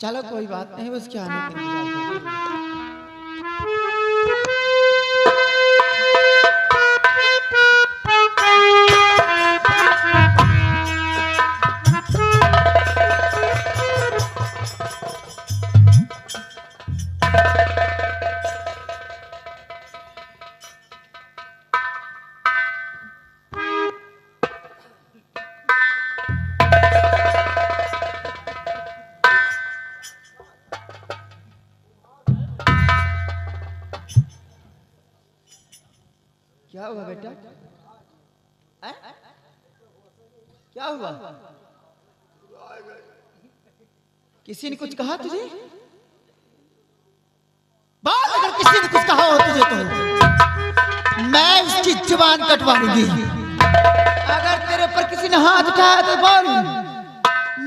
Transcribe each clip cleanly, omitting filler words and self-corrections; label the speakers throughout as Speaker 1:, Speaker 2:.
Speaker 1: चलो कोई बात नहीं, उसके आने का इंतजार करते हैं। क्या हुआ बेटा? क्या हुआ? किसी ने कुछ कहा तुझे? बात अगर किसी ने कुछ कहा हो तुझे तो मैं उसकी जुबान कटवा लूंगी। अगर तेरे पर किसी ने हाथ उठाया तो बोल,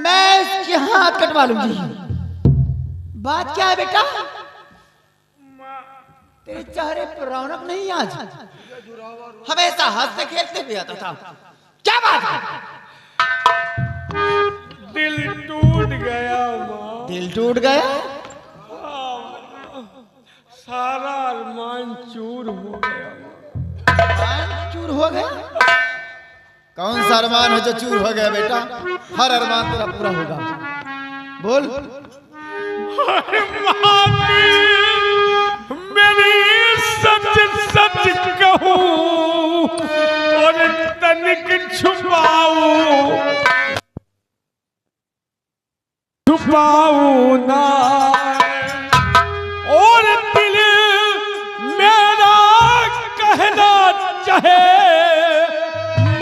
Speaker 1: मैं उसके हाथ कटवा लूंगी। बात क्या है बेटा? तेरे चेहरे पर रौनक नहीं आज, हमेशा हंसते खेलते भी आता था। क्या बात है?
Speaker 2: दिल टूट गया माँ।
Speaker 1: दिल टूट गया?
Speaker 2: सारा अरमान चूर हो गया।
Speaker 1: अरमान चूर हो गया? कौन सा अरमान है जो चूर हो गया बेटा? हर अरमान तेरा पूरा होगा। बोल।
Speaker 2: मेरी सच सच कहूं और तनिक छुपाऊं ना, और दिल मेरा कहना चाहे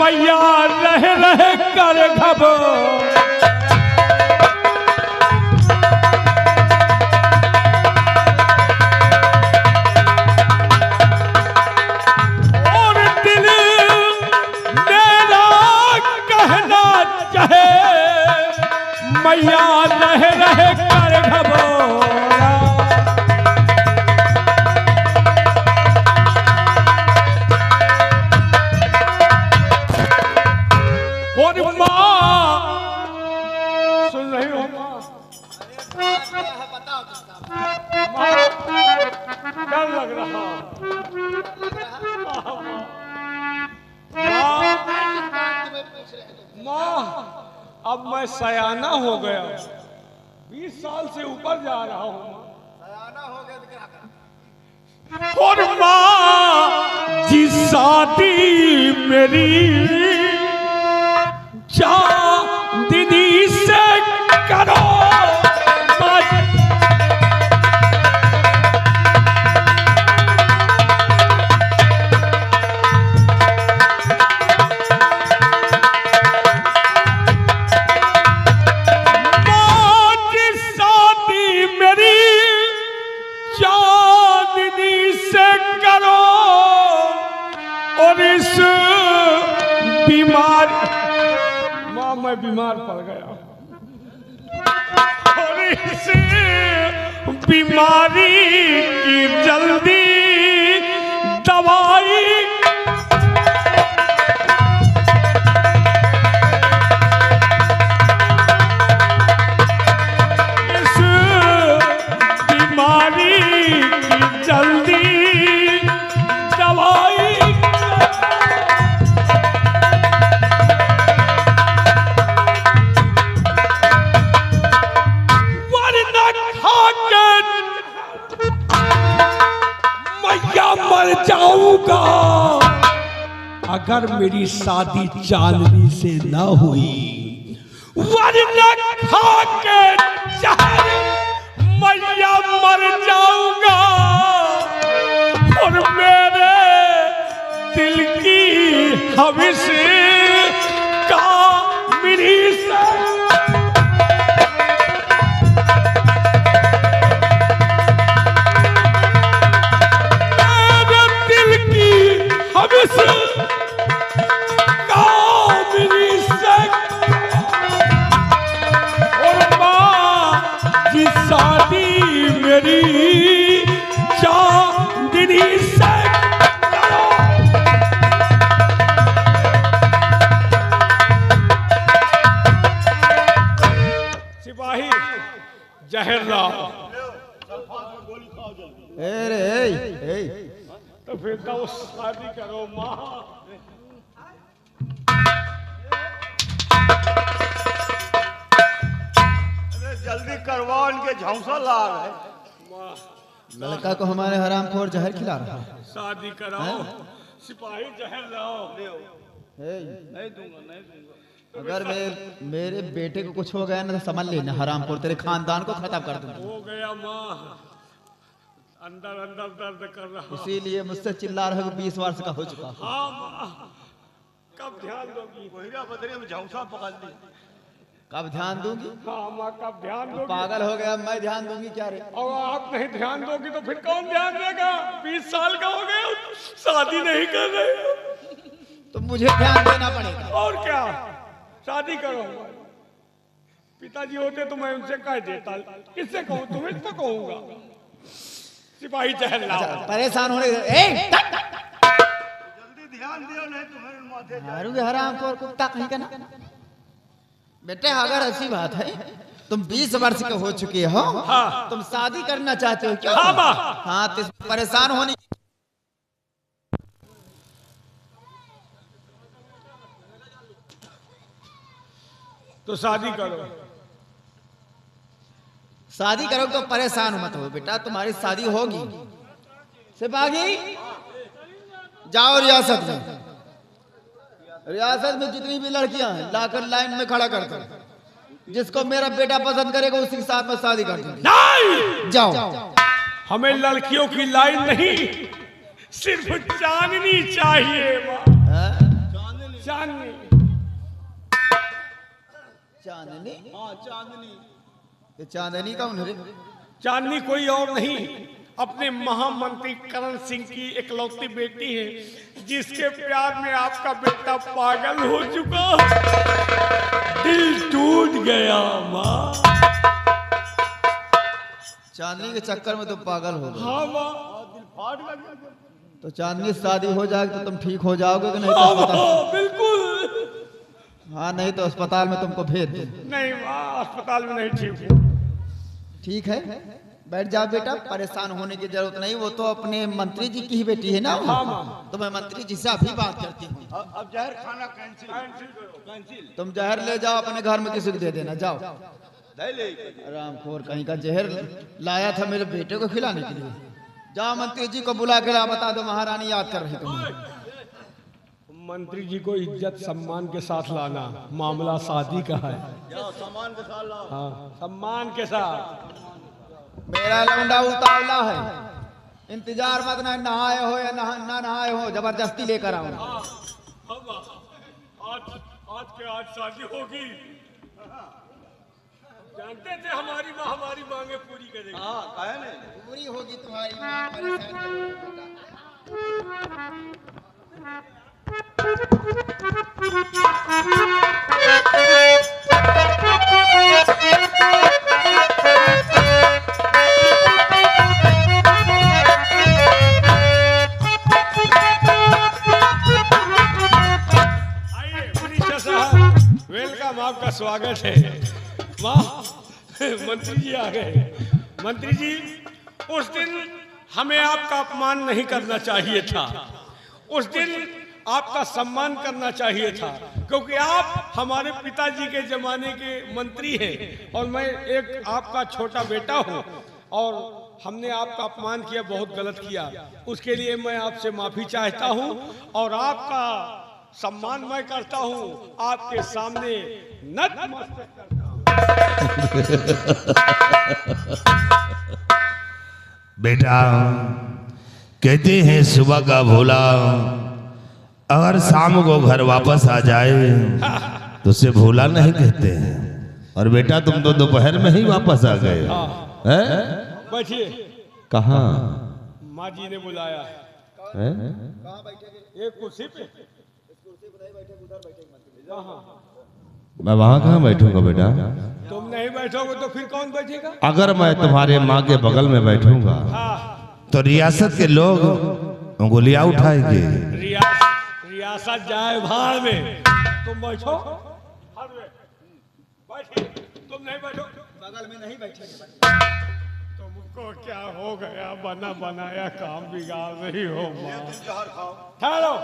Speaker 2: मैया रह रह कर घबराऊं। मैया रह रह कर घबरा, और माँ सुन रही हो? डर लग रहा माँ, अब मैं सयाना हो गया, 20 साल से ऊपर जा रहा हूँ। सयाना हो गया और माँ जी शादी मेरी चांदनी से करो। मैं बीमार पड़ गया और इस बीमारी की जल्दी दवाई इस बीमारी की जल्दी दवाई मर जाऊंगा अगर मेरी शादी चांदनी से न हुई, वरना खा के जहर मैया मर जाऊंगा और मेरे दिल की हविस का मेरी से और माँ जी शादी मेरी चांदनी से सिपाही जहर लाओ। तो फिर तो शादी करो माँ।
Speaker 3: जल्दी करवाओ, इनके झौंसा ला रहे।
Speaker 1: लड़का को हमारे हरामखोर जहर खिला रहा है।
Speaker 2: शादी कराओ, सिपाही जहर लाओ।
Speaker 3: नहीं दूंगा, नहीं दूंगा।
Speaker 1: अगर मेरे बेटे को कुछ हो गया ना तो समझ लेना हरामखोर तेरे खानदान को खत्म कर दूंगा।
Speaker 2: हो गया माँ, अंदर अंदर दर्द कर रहा।
Speaker 1: इसीलिए मुझसे चिल्ला रहे हो 20 वर्ष का हो चुका।
Speaker 2: हाँ माँ, कब ध्यान दोगी?
Speaker 3: कोहिरा बदरे में झौंसा पकड़ ली।
Speaker 1: कब ध्यान दूंगी?
Speaker 2: हाँ माँ, कब ध्यान दोगी?
Speaker 1: पागल हो गया, मैं ध्यान दूंगी क्या रे?
Speaker 2: और आप नहीं ध्यान दोगी तो फिर कौन ध्यान देगा? 20 साल का हो गया, शादी नहीं कर रहे हो।
Speaker 1: तो मुझे ध्यान देना पड़ेगा।
Speaker 2: और क्या, शादी करो। पिताजी होते तो मैं उनसे कह देता, किससे कहूँ? तुम्हें तो कहूंगा। सिपाही जहर लाओ।
Speaker 1: परेशान होने
Speaker 3: जल्दी ध्यान दियो, नहीं तुम्हारे माथे
Speaker 1: मारूंगे हरामखोर कुत्ता कहीं का ना। बेटे अगर ऐसी बात है, तुम 20 वर्ष के हो चुके हो,
Speaker 2: हाँ।
Speaker 1: तुम शादी करना चाहते हो क्या?
Speaker 2: हाँ माँ।
Speaker 1: हाँ, तो इसमें परेशान होने
Speaker 2: तो शादी करो।
Speaker 1: शादी करो तो परेशान मत हो बेटा, तुम्हारी शादी होगी। सिपाही जाओ रियासत में, रियासत में जितनी भी लड़कियां हैं लाकर लाइन में खड़ा कर दो। जिसको मेरा बेटा पसंद करेगा उसी के साथ में शादी कर दूंगी।
Speaker 2: नहीं,
Speaker 1: जाओ।
Speaker 2: हमें लड़कियों की लाइन नहीं, सिर्फ चांदनी चाहिए माँ। चांदनी।
Speaker 1: चांदनी?
Speaker 3: हाँ, चांदनी।
Speaker 1: ये चांदनी कौन है?
Speaker 2: चांदनी कोई और नहीं, अपने महामंत्री करण सिंह की इकलौती बेटी है, जिसके प्यार में आपका बेटा पागल हो चुका। दिल टूट गया माँ।
Speaker 1: चांदनी के चक्कर में तुम पागल हो गए।
Speaker 2: हाँ माँ।
Speaker 3: दिल फाट गया।
Speaker 1: तो चांदनी से शादी हो जाएगी तो तुम ठीक हो जाओगे कि नहीं? तो
Speaker 2: हाँ,
Speaker 1: अस्पताल,
Speaker 2: बिल्कुल।
Speaker 1: हाँ नहीं तो अस्पताल में तुमको भेज दे।
Speaker 2: नहीं माँ, अस्पताल में नहीं ठीक हूँ।
Speaker 1: ठीक है, बैठ जाओ बेटा, परेशान होने की जरूरत नहीं। वो तो अपने मंत्री जी की ही बेटी है ना।
Speaker 2: हाँ माँ।
Speaker 1: तो मैं मंत्री जी से अभी बात करती हूँ।
Speaker 3: अब जहर खाना कैंसिल करो, कैंसिल।
Speaker 1: तुम जहर ले जाओ, अपने घर में किसी को दे देना। जाओ।
Speaker 3: दे ले।
Speaker 1: रामखोर कहीं का जहर लाया था मेरे बेटे को खिलाने के लिए। जाओ मंत्री जी को बुला के ला, बता दो महारानी याद कर रही तुम्हें।
Speaker 2: मंत्री जी को इज्जत सम्मान के साथ लाना, मामला शादी का है।
Speaker 3: जाओ, सामान के साथ लाओ।
Speaker 2: हाँ, सम्मान के साथ।
Speaker 1: मेरा लौंडा उतावला है, इंतजार मत ना, नहाए हो या ना नहाए हो, जबरदस्ती लेकर आओ।
Speaker 2: आज के आज शादी होगी। जानते थे हमारी माँ हमारी मांगे पूरी करेगी।
Speaker 3: हाँ, काहे नहीं?
Speaker 1: पूरी होगी तुम्हारी माँ, परेशान मत
Speaker 2: वेलकम, आपका स्वागत है। वाह, मंत्री जी आ गए। मंत्री जी, उस दिन हमें आपका अपमान नहीं करना चाहिए था, उस दिन आपका सम्मान करना चाहिए था, क्योंकि आप हमारे पिताजी के जमाने के मंत्री हैं और मैं एक आपका छोटा बेटा हूं, और हमने आपका अपमान किया, बहुत गलत किया। उसके लिए मैं आपसे माफी चाहता हूं और आपका सम्मान मैं करता हूं, आपके सामने नतमस्तक करता हूं।
Speaker 4: बेटा, कहते हैं सुबह का भोला अगर शाम को घर वापस आ जाए तो उसे भोला नहीं कहते हैं। और बेटा, तुम तो दोपहर में ही वापस आ गए हैं?
Speaker 2: बैठिए।
Speaker 4: कहाँ?
Speaker 2: माँ जी ने बुलाया है। एक कुर्सी पे।
Speaker 4: मैं वहाँ कहाँ बैठूंगा बेटा?
Speaker 2: तुम नहीं बैठोगे तो फिर कौन बैठेगा?
Speaker 4: अगर मैं तुम्हारे माँ के बगल में बैठूंगा तो रियासत के लोग उंगलियां उठाएंगे।
Speaker 2: रियासत जाए भाड़ में, तुम बैठो। बैठिए, तुम नहीं बैठो।
Speaker 1: बगल में नहीं बैठेंगे।
Speaker 2: तुमको क्या हो गया? बना बनाया काम बिगाड़ रही हो माँ।
Speaker 3: जहर खाओ।
Speaker 2: ठहरो,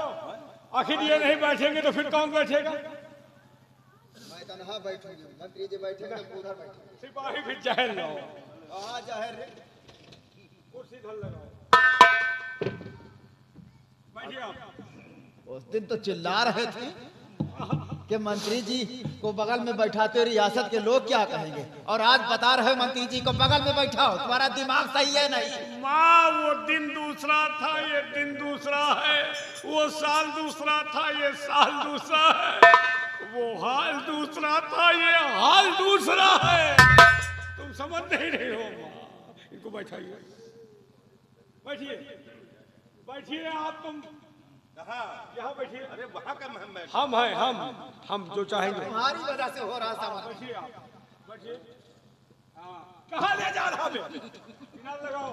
Speaker 2: आखिर ये नहीं बैठेंगे तो फिर कौन बैठेगा?
Speaker 1: मैं तनहा बैठूंगी, मंत्री जी बैठेंगे तो उधर बैठेंगे।
Speaker 2: सिपाही भी जहर लाओ।
Speaker 1: कहाँ जहर रे?
Speaker 2: कुर्सी धर लगाओ। बैठिए आप।
Speaker 1: उस दिन तो चिल्ला रहे थे कि मंत्री जी को बगल में बैठाते हो रियासत के लोग क्या कहेंगे, और आज बता रहे हो मंत्री जी को बगल में बैठाओ। तुम्हारा दिमाग सही है नहीं?
Speaker 2: माँ, वो दिन दूसरा था, ये दिन दूसरा है। वो साल दूसरा था, ये साल दूसरा है। वो हाल दूसरा था, ये हाल दूसरा है। तुम समझ नहीं रहे हो माँ। इनको बैठाइए, बैठिए, बैठिए आप। तुम यहाँ बैठिए।
Speaker 3: अरे वहाँ का मैं
Speaker 2: हम हैं, हम जो चाहेंगे।
Speaker 1: तुम्हारी वजह से हो रहा था।
Speaker 2: बैठिए आप, बैठिए। हाँ, कहाँ ले जा रहा है? किनारे लगाओ।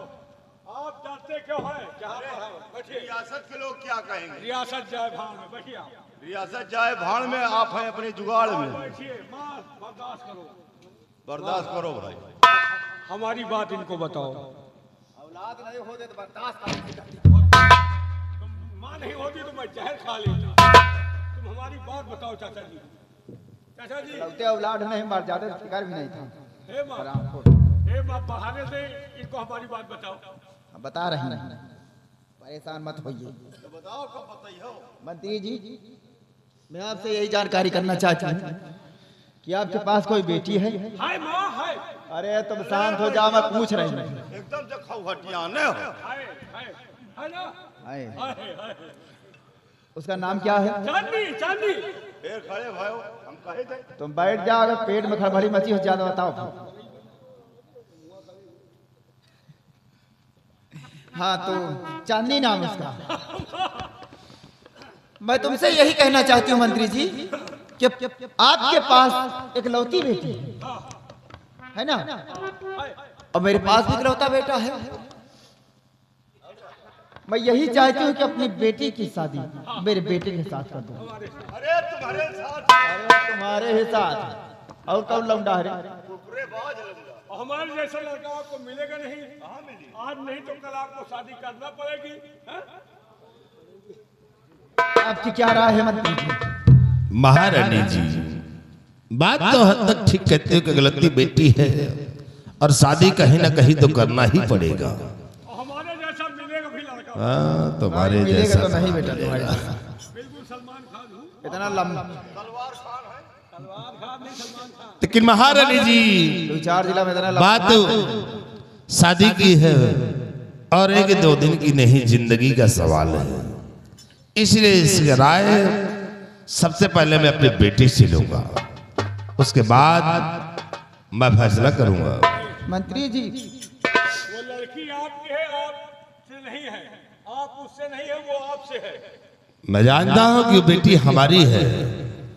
Speaker 2: आप जाते क्यों हैं? जहाँ पर हैं, बैठिए।
Speaker 3: रियासत के लोग क्या कहेंगे?
Speaker 2: रियासत जाए भाड़ में, बैठिए आप।
Speaker 3: रियासत जाए भाड़ में, आप हैं अपने जुगाड़ में।
Speaker 2: बैठिए, माँ बर्दाश्त करो।
Speaker 3: बर्दाश्त करो भाई।
Speaker 2: हमारी बात इनको बताओ।
Speaker 1: औलाद नहीं होते तो बर्दाश्त करते।
Speaker 2: तुम माँ नहीं होती तो मैं जहर खा लेता। तुम हमारी बात बताओ चाचा जी। चाचा जी,
Speaker 1: लौटे औलाद नहीं मर जाते तो फिक्र भी नहीं था।
Speaker 2: हे माँ, हे माँ, बहाने से इनको हमारी बात बताओ।
Speaker 1: बता रहे हैं, परेशान मत होइए।
Speaker 3: तो बताओ कब बताइए।
Speaker 1: मंत्री जी, मैं आपसे यही जानकारी करना चाहती हूँ कि आपके पास कोई बेटी है?
Speaker 2: हाय माँ, हाय।
Speaker 1: अरे तुम शांत हो जाओ, मैं पूछ रही हूँ।
Speaker 3: एकदम से खौहटियाने हो।
Speaker 2: हाय, हाय, हाय ना?
Speaker 1: हाय।
Speaker 2: हाय, हाय।
Speaker 1: उसका नाम क्या है?
Speaker 2: चांदनी, चांदनी।
Speaker 3: फिर खड़े भाई, हम कहे थे।
Speaker 1: तुम बैठ जाओ, अगर पेट में खड़बड़ी मची हो ज्यादा बताओ। हाँ, तो चांदनी नाम उसका। मैं तुमसे यही कहना चाहती हूँ मंत्री जी कि आपके पास एक लौती बेटी है ना, और मेरे पास भी इकलौता बेटा है। मैं यही चाहती हूँ कि अपनी बेटी की शादी मेरे बेटे के साथ कर दूं।
Speaker 3: अरे तुम्हारे साथ।
Speaker 1: अरे तुम्हारे ही साथ और कौन लौंडा है?
Speaker 3: कुकरेबाज लौंडा।
Speaker 2: और हमारे जैसा लड़का आपको मिलेगा नहीं। आज नहीं तो कल आपको शादी करना पड़ेगी। हैं?
Speaker 1: आपकी क्या राय है मंत्री जी?
Speaker 4: महारानी जी, बात तो हद तक ठीक कहते हो कि गलती बेटी है और शादी कहीं ना कहीं तो करना ही पड़ेगा।
Speaker 2: और हमारे जैसा मिलेगा भी लड़का।
Speaker 4: हाँ, तुम्हारे
Speaker 1: मिलेगा
Speaker 4: जैसा
Speaker 1: तो नहीं बेटा तुम्हारे पास।
Speaker 2: बिल्कुल सलमान खान हूँ।
Speaker 1: इतना लंबा
Speaker 3: तलवार खान है।
Speaker 2: सलमान खान नहीं, सलमान खान।
Speaker 4: लेकिन महारानी जी,
Speaker 1: 2-4 जिला में इतना लंबा।
Speaker 4: बात शादी की है और एक दो दिन की नहीं, जिंदगी का सवाल है। इसलिए इसकी राय सबसे पहले मैं अपनी बेटी से लूंगा, उसके बाद मैं फैसला करूंगा।
Speaker 1: मंत्री जी,
Speaker 2: वो लड़की आपकी है, आपसे नहीं है। आप उससे नहीं है, वो आपसे है।
Speaker 4: मैं जानता हूं कि वो बेटी हमारी है,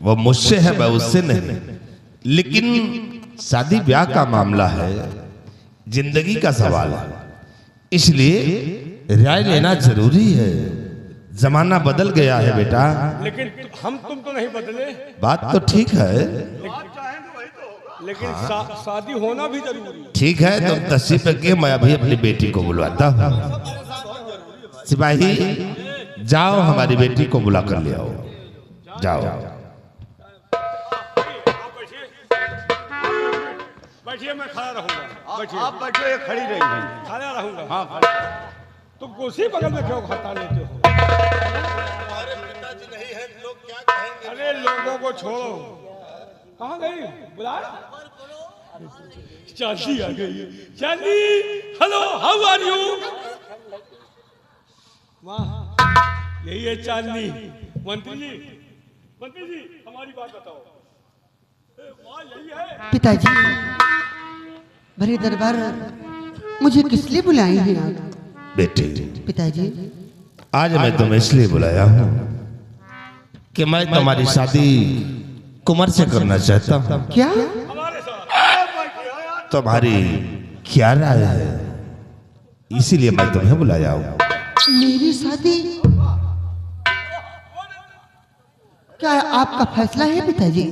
Speaker 4: वो मुझसे है, मैं उससे नहीं। लेकिन शादी ब्याह का मामला है, जिंदगी का सवाल है, इसलिए राय लेना जरूरी है। जमाना बदल गया है बेटा।
Speaker 2: लेकिन हम तुम तो नहीं बदले।
Speaker 4: बात तो ठीक है,
Speaker 3: आप चाहेंगे वही तो होगा।
Speaker 2: लेकिन शादी होना भी जरूरी है।
Speaker 4: ठीक है, तुम तशरीफ रखिए, मैं अभी अपनी बेटी को बुलवाता हूँ। सिपाही जाओ, हमारी बेटी को बुला कर ले आओ। जाओ।
Speaker 2: बैठिए, मैं खड़ा रहूंगा। बैठिए,
Speaker 3: आप बैठो, ये खड़ी रही।
Speaker 2: खड़ा रहूंगा।
Speaker 3: हाँ खड़ी।
Speaker 2: तुम कुर्सी बगल में क्यों हटा लेते हो?
Speaker 3: हमारे पिताजी नहीं है, लोग क्या कहेंगे?
Speaker 2: अरे लोगों को छोड़ो। कहाँ गई? बुला। चांदी आ गई है। चांदी, हेलो, हाउ आर यू? वाह, यही है चांदनी। मंत्री जी, मंत्री जी, हमारी बात बताओ। वाह, यही है।
Speaker 5: पिताजी, बड़े दरबार मुझे किस लिए बुलाए हैं आप?
Speaker 4: बेटी,
Speaker 5: पिताजी,
Speaker 4: आज मैं तुम्हें इसलिए बुलाया हूँ कि मैं तुम्हारी शादी कुंवर से करना चाहता हूँ।
Speaker 5: क्या?
Speaker 2: हमारे साथ।
Speaker 4: तुम्हारी क्या राय है? इसीलिए मैं तुम्हें बुलाया हूँ।
Speaker 5: मेरी शादी? क्या आपका फैसला है पिताजी?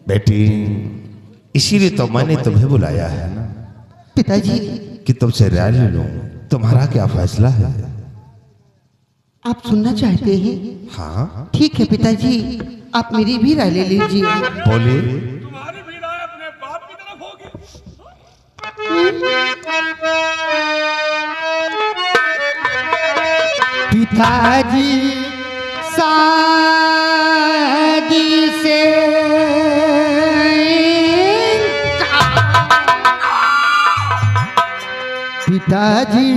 Speaker 4: बेटी, इसीलिए तो मैंने तुम्हें बुलाया है ना
Speaker 5: पिताजी,
Speaker 4: कि तुमसे राय ले लूं। तुम्हारा क्या फैसला है?
Speaker 5: आप सुनना चाहते हैं?
Speaker 4: हाँ
Speaker 5: ठीक है पिताजी, आप मेरी भी राय ले लीजिए।
Speaker 4: बोलिए।
Speaker 2: तुम्हारी भी राय अपने बाप की तरफ होगी।
Speaker 5: पिताजी शादी से पिताजी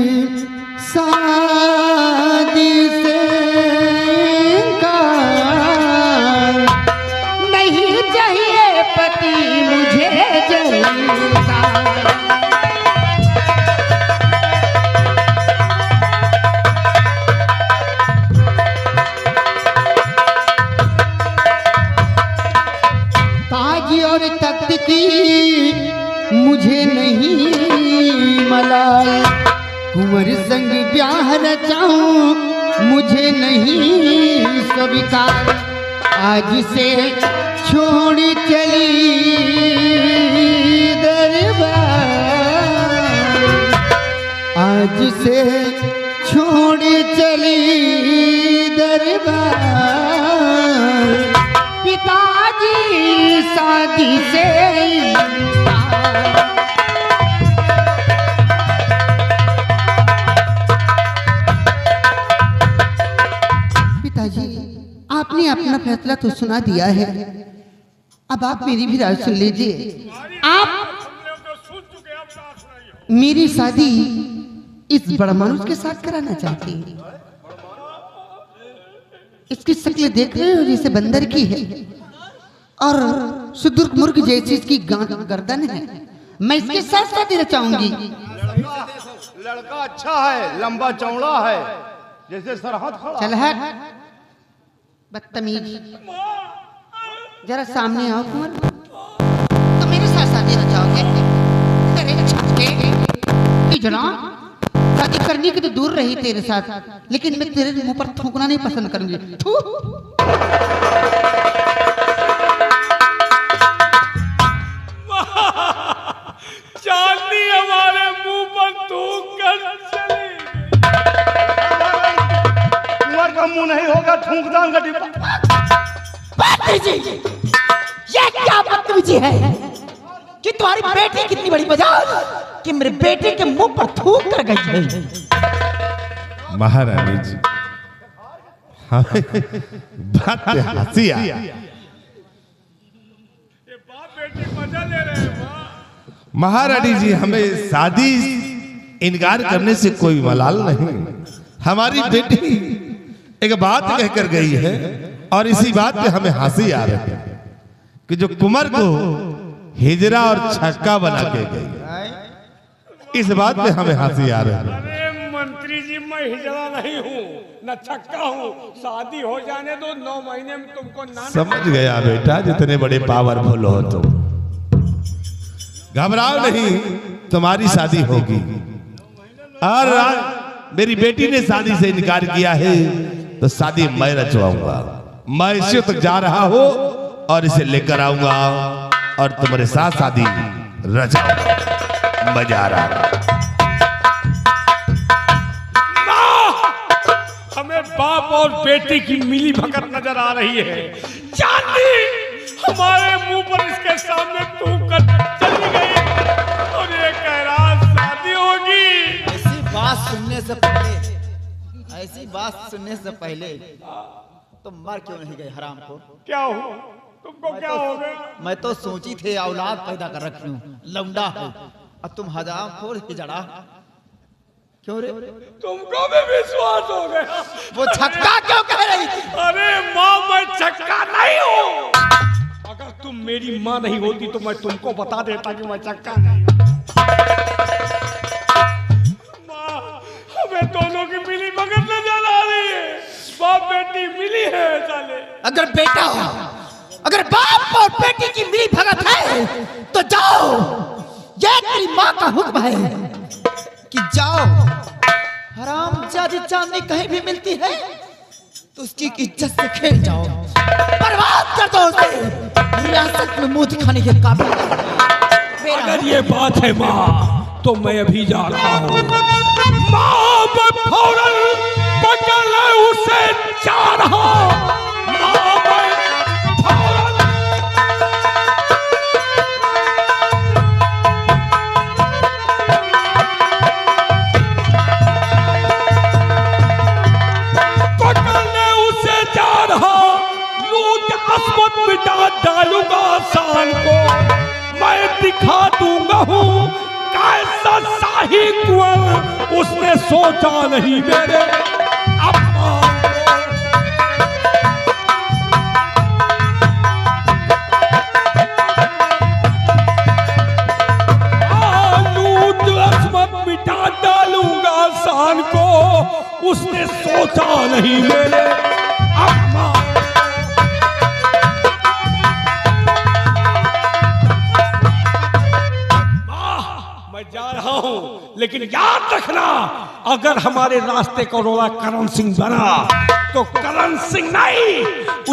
Speaker 5: शादी से नहीं चाहिए पति मुझे जलता। ताज और तख्त की मुझे नहीं मलाल, कुंवर संग ब्याह रचाऊं मुझे नहीं स्वीकार। आज से छोड़ चली दरबार, आज से छोड़ चली दरबार। पिताजी शादी से पिताजी, आपने अपना फैसला तो सुना दिया है, अब आप मेरी भी राय सुन लीजिए। आप मेरी शादी इस बड़ा मानुस के साथ कराना चाहते हैं। इसकी शक्ल देख रहे हो जैसे बंदर की है और सुदुर्ग मुर्ग जैसी इसकी गर्दन है। मैं इसके साथ शादी रचाऊंगी।
Speaker 3: लड़का अच्छा है, लंबा चौड़ा है, जैसे सरहद खड़ा।
Speaker 5: चल हट बदतमीज, जरा सामने आओ कुंवर। तो मेरे साथ शादी रचाओगे? अरे छक्के की जनाब, शादी करने की तो दूर रही तेरे साथ, लेकिन मैं तेरे मुंह पर थूकना नहीं पसंद करूंगी। थू।
Speaker 2: चांदी हमारे मुंह पर थूक कर चली।
Speaker 3: कुंवर का मुंह नहीं होगा, थूक दान का डिब्बा।
Speaker 1: ये क्या बदतमीजी है कि तुम्हारी बेटी कितनी बड़ी मजाक कि मेरे बेटे के मुंह पर थूक कर गई है।
Speaker 4: महारानी जी, हमें बात पे हंसी आई।
Speaker 2: ये बाप बेटी मजा ले रहे हैं। माँ,
Speaker 4: महारानी जी, हमें शादी इनकार करने से कोई मलाल नहीं। हमारी बेटी एक बात कहकर गई है और इसी बात पे हमें हंसी आ रही है कि जो कुंवर को हिजरा और छक्का बना के गई, इस बात पे हमें हंसी आ रही है।
Speaker 2: अरे मंत्री जी, मैं हिजड़ा नहीं हूँ न छक्का हूँ। शादी हो जाने दो, 9 महीने में तुमको नाना।
Speaker 4: समझ गया बेटा, जितने बड़े पावरफुल हो तुम, घबराओ नहीं, तुम्हारी शादी होगी। और मेरी बेटी ने शादी से इनकार किया है तो शादी मैं रचवाऊंगा। मैं इसी तक जा रहा हूं और इसे लेकर आऊंगा और तुम्हारे साथ शादी रचाऊंगा। मजा आ रहा है।
Speaker 2: हमें बाप और बेटी की मिली भगत नजर आ रही है। चांदी हमारे मुंह पर इसके सामने थूक कर चली गई और ये कह रहा शादी होगी।
Speaker 1: ऐसी बात सुनने से पहले तुम मर क्यों नहीं गए हराम को?
Speaker 2: क्या हो तुमको? क्या हो गया?
Speaker 1: मैं तो सोची थे औलाद पैदा कर रखी हूँ, लौंडा है, अब तुम हजाम खोर हिजड़ा। क्यों रे?
Speaker 2: तुमको भी विश्वास हो गया?
Speaker 1: वो छक्का क्यों कह रही थी?
Speaker 2: अरे माँ, मैं छक्का नहीं हूँ। अगर तुम मेरी माँ नहीं होती तो मैं तुमको बता देता कि मैं छक्का नहीं हूँ। माँ, हमें दोनों की मिली भगत नजर आ रही है। बाप बेटी मिली है साले।
Speaker 1: अगर बेटा हो, अगर बाप और बेटी की मिली भगत है तो जाओ, ये तेरी माँ का हुक्म है कि जाओ। हराम जादी चांदी कहीं भी मिलती है तो उसकी इज्जत से खेल जाओ, बर्बाद कर दो उसे। रियासत में मुंह दिखाने के काबिल मेरा
Speaker 2: अगर ये बात है माँ तो मैं अभी जा रहा हूँ। माँ मैं फौरन पकड़ उसे जा रहा हूँ। माँ मैं फौरन पकड़ने उसे जा रहा। लूट अस्मत मिटा डालूंगा शान को। मैं दिखा दूंगा हूँ कैसा शाही कुंवर। उसने सोचा नहीं मेरे अपमान को। लूट अस्मत मिटा डालूंगा शान को। उसने सोचा नहीं मेरे अपमान। मैं जा रहा हूं लेकिन याद रखना अगर हमारे रास्ते का रोड़ा करण सिंह बना तो करण सिंह नहीं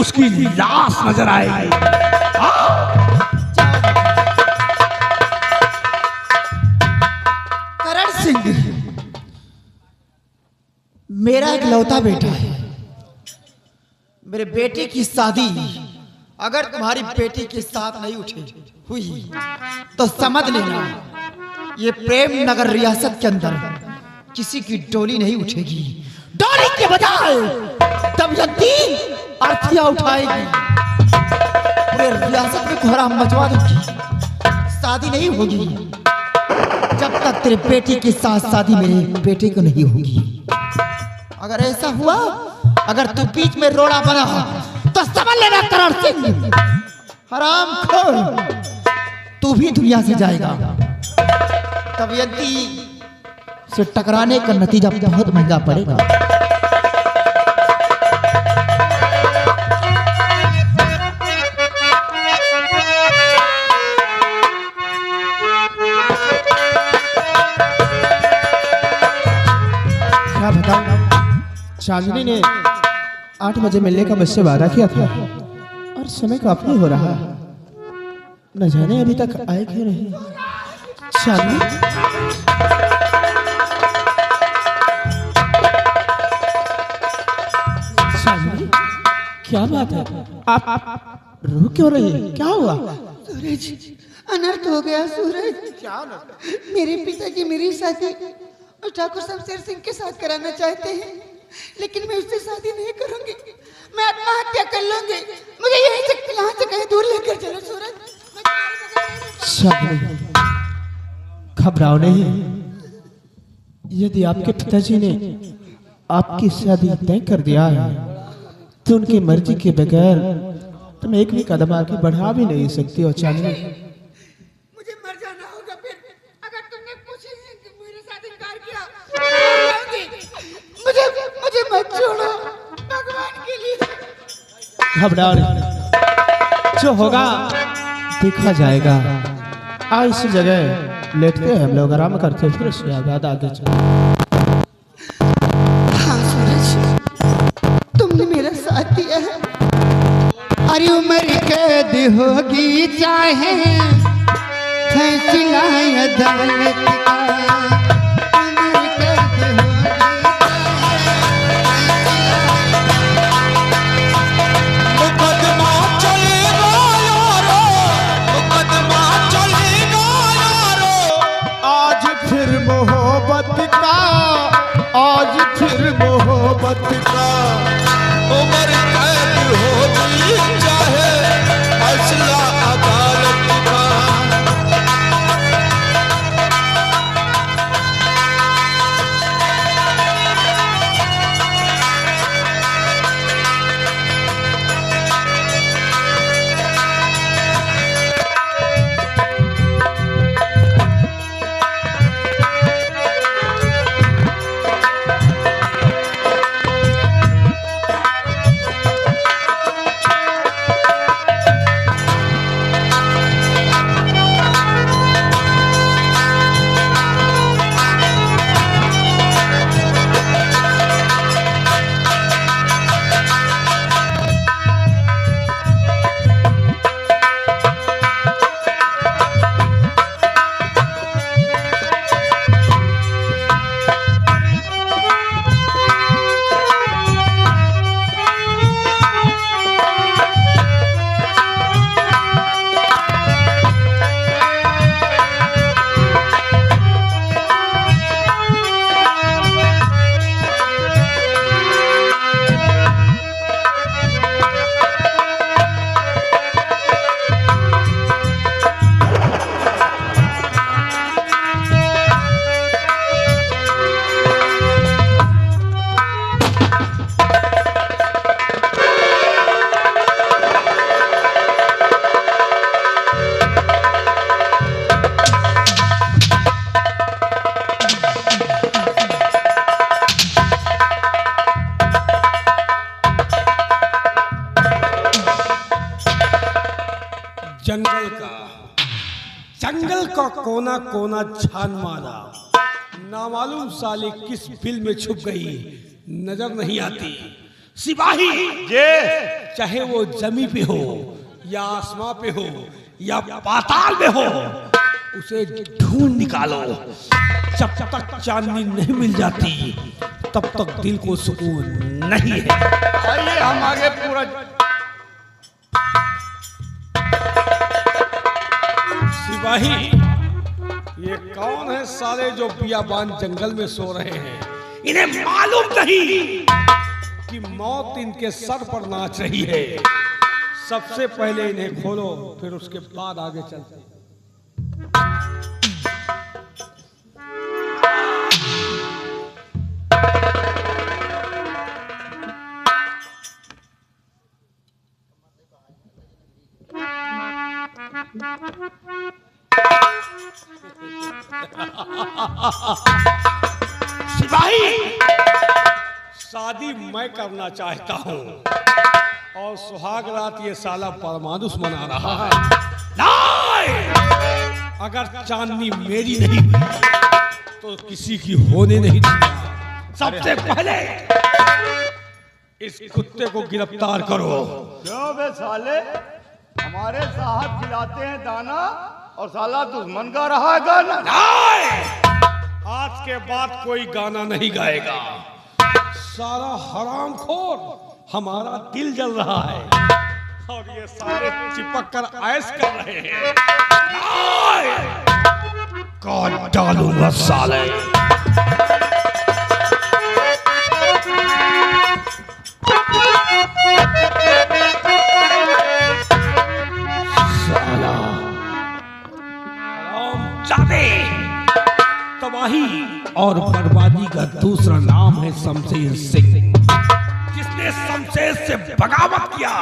Speaker 2: उसकी लाश नजर आएगी।
Speaker 1: करण सिंह मेरा इकलौता बेटा है। मेरे बेटे की शादी अगर तुम्हारी बेटी के साथ नहीं हुई तो समझ लेना ये प्रेम नगर रियासत के अंदर किसी की डोली नहीं उठेगी। डोली के बजाय दमयंती अर्थियां उठाएगी। पूरे रियासत में कोहराम मचवा दूंगी। शादी नहीं होगी जब तक तेरे बेटे के साथ शादी मेरे बेटे को नहीं होगी। अगर ऐसा हुआ अगर तू बीच में रोड़ा बना तो समझ लेना करण सिंह हरामखोर तू भी दुनिया से जाएगा। दमयंती से टकराने का नतीजा बहुत महंगा पड़ेगा।
Speaker 6: क्या बताऊं, चांदनी ने 8 बजे मिलने का मुझसे वादा किया था और समय काफी हो रहा है। न जाने अभी तक आए क्यों नहीं। चांदनी, चांदनी, क्या बात है? आप रो क्यों रही है? क्या हुआ?
Speaker 5: सूरज, अनर्थ हो गया सूरज।
Speaker 6: क्या
Speaker 5: मेरे पिताजी मेरी शादी ठाकुर शमशेर सिंह के साथ कराना चाहते हैं लेकिन मैं उससे शादी नहीं करूंगी। मैं आत्महत्या कर लूंगी। मुझे यहाँ से कहीं दूर लेकर चलो सूरज।
Speaker 6: घबराओ नहीं। यदि आपके पिताजी ने आपकी शादी तय कर दिया है तो उनकी मर्जी के बगैर तुम एक भी कदम आगे बढ़ा भी नहीं सकती हो। चांदनी,
Speaker 5: मुझे मर जाना होगा फिर अगर तुमने मेरे साथ इनकार किया। मुझे मत छोड़ो भगवान के लिए।
Speaker 6: घबराओ नहीं, जो होगा देखा जाएगा। आज इसी जगह लेटते हैं हम लोग, आराम करते हैं, फिर उसके बाद आगे चलते।
Speaker 5: हाँ सूरज, तुमने मेरा साथ दिया है। अरे उम्र कैद होगी चाहे फैसला अदालत का। उम्र कैद होगी
Speaker 7: मुकदमा चलेगा यारो, मुकदमा चलेगा यारो।
Speaker 6: आज फिर मोहब्बत का, आज फिर मोहब्बत का।
Speaker 7: उम्र कैद होगी चाहे फैसला अदालत का।
Speaker 2: का कोना कोना छान मारा, नामालूम साले किस फिल्म में छुप गई नजर नहीं आती। सिपाही
Speaker 3: जे
Speaker 2: चाहे वो जमी पे हो या आसमां पे हो या पाताल में हो, उसे ढूंढ निकालो। जब तक चांदनी नहीं मिल जाती तब तक दिल को सुकून नहीं है।
Speaker 3: आइए हम आगे पूरा।
Speaker 2: सिपाही, ये कौन है साले जो बियाबान जंगल में सो रहे हैं? इन्हें मालूम नहीं कि मौत इनके सर पर नाच रही है। सबसे पहले इन्हें खोलो, फिर उसके बाद आगे चलते हैं। सिपाही, शादी मैं करना चाहता हूं और सुहाग रात ये साला परमानुष मना रहा है। नहीं! अगर चांदनी मेरी नहीं हुई तो किसी की होने नहीं दूंगा। सबसे पहले इस कुत्ते को गिरफ्तार करो।
Speaker 3: क्यों बे साले, हमारे साहब खिलाते हैं दाना और साला दुश्मन गा रहा है गाना।
Speaker 2: नहीं! आज के बाद कोई गाना नहीं गाएगा। सारा हरामखोर, हमारा दिल जल रहा है और ये सारे चिपक कर ऐश कर रहे हैं। काट डालूंगा साले। साला हरामजादे। तबाही और बर्बादी का दूसरा नाम है शमशेर सिंह। जिसने शमशेर से बगावत किया,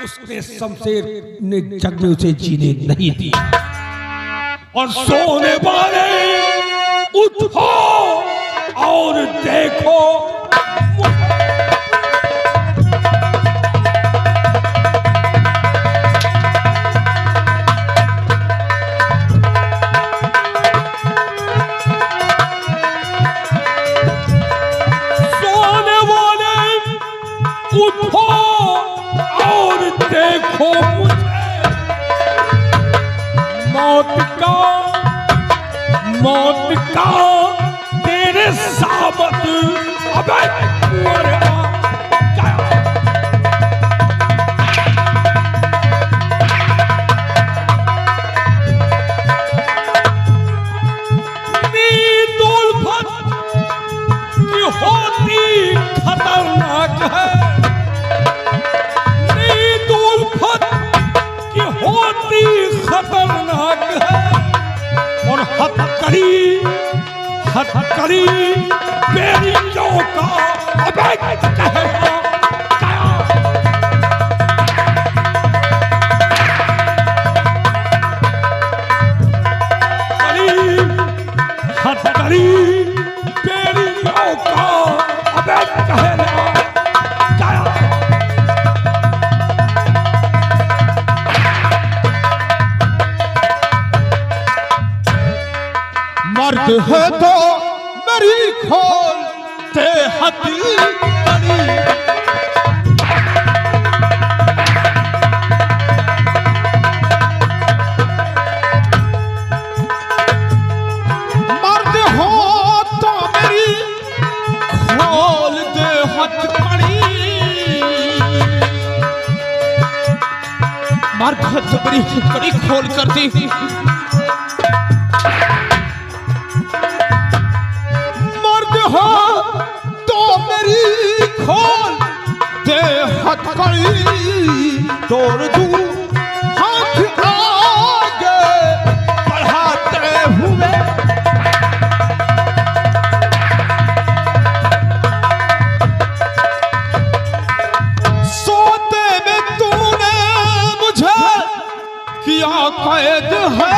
Speaker 2: उसने शमशेर ने जग में उसे जीने नहीं दिया। और सोने वाले उठो और देखो, उठो और देखो मुझे। मौत का तेरे सामत अबे मरेगा। नींद उल्फत की होती खतरनाक है, होती खतरनाक है। और हथकड़ी बेरियों का अबे कहना हथकड़ी बेरियों का अबे कहना
Speaker 6: मर्द है तो मेरी खोलते हथकड़ी। मर्द हो तो मेरी खोल दे हथकड़ी। मर्द है तो मेरी हथकड़ी खोल कर दी। हो तो मेरी खोल दे हथकड़ी। तोड़ दूं हाथ आगे बढ़ाते हुए। सोते में तूने मुझे किया कैद है।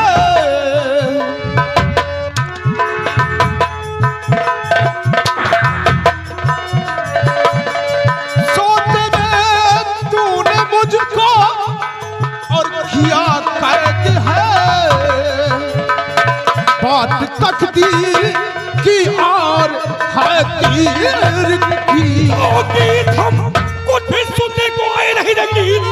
Speaker 6: तीर की और है तीर की।
Speaker 2: ओ गीत हम कुछ भी सुनने को आए नहीं रंगीन।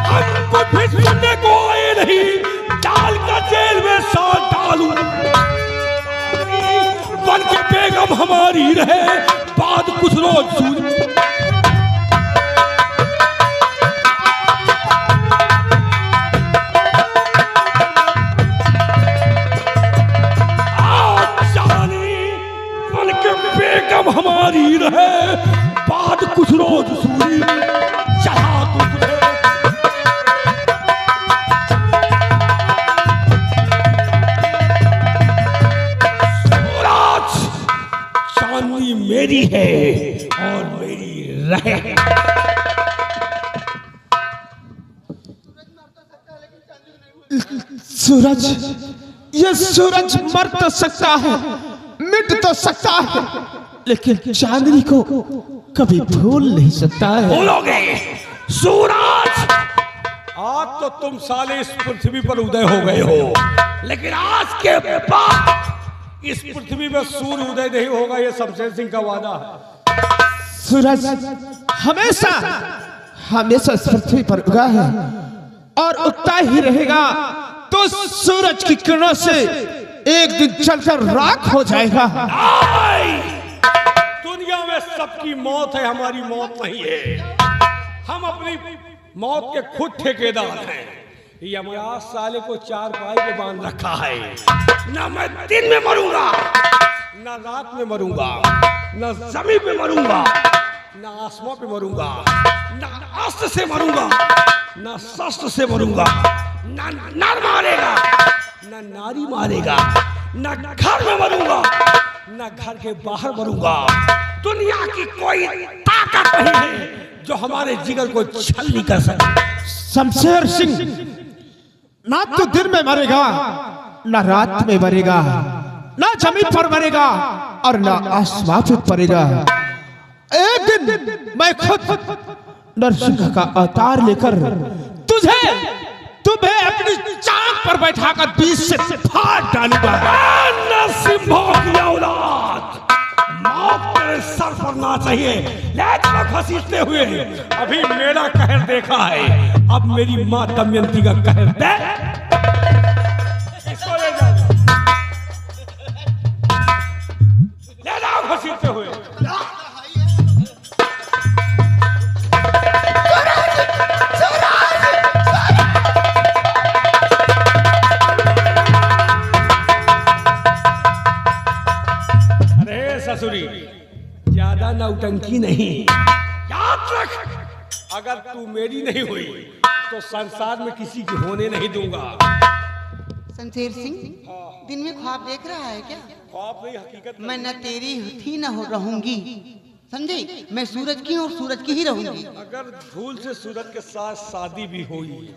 Speaker 2: हम कुछ भी सुनने को आए नहीं, डाल का जेल में साथ डालूं, बन के बेगम हमारी रहे बाद कुछ रोज सूझ। हमारी रहे बाद कुछ रोज सूरी चढ़ा तुझे। सूरज चांदनी मेरी है और मेरी रहे।
Speaker 6: सूरज, ये सूरज मर तो सकता है, मिट तो सकता है, लेकिन चांदनी को कभी भूल नहीं सकता है।
Speaker 2: भूलोगे सूरज? आज तो तुम साले इस पृथ्वी पर उदय हो गए हो, लेकिन आज के बाद इस पृथ्वी में सूर्य उदय नहीं होगा, ये शमशेर सिंह का वादा है।
Speaker 6: सूरज हमेशा हमेशा इस पृथ्वी पर उगा है और उगता ही रहेगा। तो सूरज की किरणों से एक दिन चलकर राख हो जाएगा।
Speaker 2: दुनिया में सबकी मौत है, हमारी मौत नहीं है। हम अपनी मौत के खुद ठेकेदार हैं। यमराज साले को चारपाई पे बांध रखा है। ना मैं दिन में मरूंगा, ना रात में मरूंगा, ना जमीन पे मरूंगा, ना आसमां पे मरूंगा, ना अस्त्र से मरूंगा, ना शस्त्र से मरूंगा, ना नर मारेगा, ना नारी मारेगा, ना घर में मरूंगा, ना घर के बाहर मरूंगा। दुनिया की कोई ताकत नहीं है जो हमारे जिगर को छल नहीं कर सके।
Speaker 6: शमशेर सिंह ना तो दिन में मरेगा, ना रात में मरेगा, ना जमीन पर मरेगा और ना आसमान पे पड़ेगा। एक दिन मैं खुद नरसिंह का अवतार लेकर तुम्हें अपनी चांद पर बैठाकर बीच से फाड़ डालूंगा।
Speaker 2: नरसिंह की औलाद, मौत तेरे सर पर ना चाहिए, लेकिन घसीटते हुए अभी मेरा कहर देखा है, अब मेरी माँ दमयंती का कहर दे। इसको ले जाओ घसीटते हुए। ससुरी ज्यादा नौटंकी नहीं, याद रख, अगर तू मेरी नहीं हुई तो संसार में किसी की होने नहीं दूंगा।
Speaker 5: शमशेर सिंह, दिन में ख्वाब देख रहा है क्या?
Speaker 2: ख्वाब नहीं, हकीकत।
Speaker 5: मैं न तेरी थी न हो रहूंगी, समझे? मैं सूरज की और सूरज की ही रहूंगी।
Speaker 2: अगर भूल से सूरज के साथ शादी भी हुई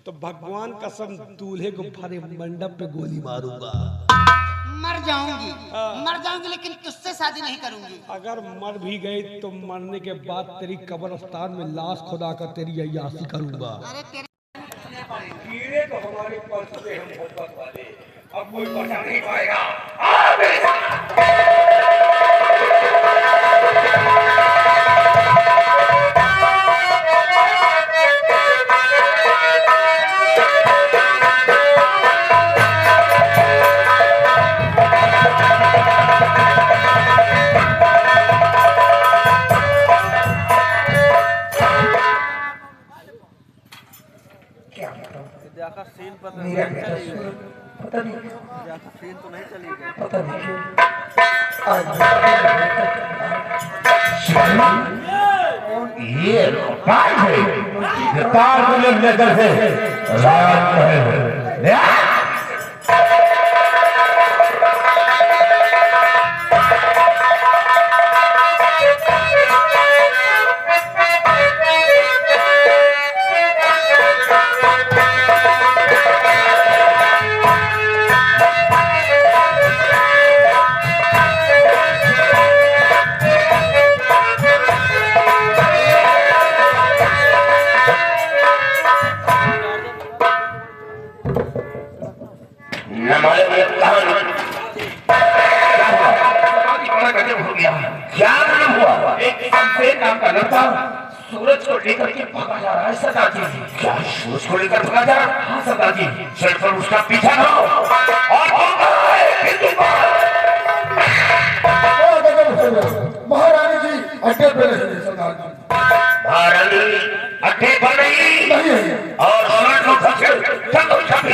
Speaker 2: तो भगवान कसम दूल्हे को भरे मंडप पे गोली मारूंगा।
Speaker 5: मर जाऊंगी लेकिन तुझसे शादी नहीं करूंगी।
Speaker 2: अगर मर भी गई तो मरने के बाद तेरी कब्रिस्तान में लाश खुदा कर तेरी अय्यासी करूंगा।
Speaker 5: अरे तेरे
Speaker 2: कीड़े तो हमारे पर्स पे हैं मोहब्बत वाले, अब कोई बचा नहीं पाएगा।
Speaker 4: ये ताज है, ये ताज मुझे नजर से रात है। ना सूरज को लेकर के भागा जा रहा है सरदार जी। क्या सूरज को लेकर भागा जा रहा है? हाँ सरदार जी, चल कर उसका पीछा करो और
Speaker 3: महारानी जी अड्डे पे रही सरदार जी।
Speaker 4: महारानी अड्डे पर नहीं और सूरज को चलो छपी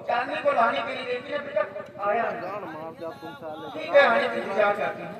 Speaker 1: चांदनी को लाने के लिए देखिए बेटा आया ठीक है आने के लिए जा चाहती हूँ।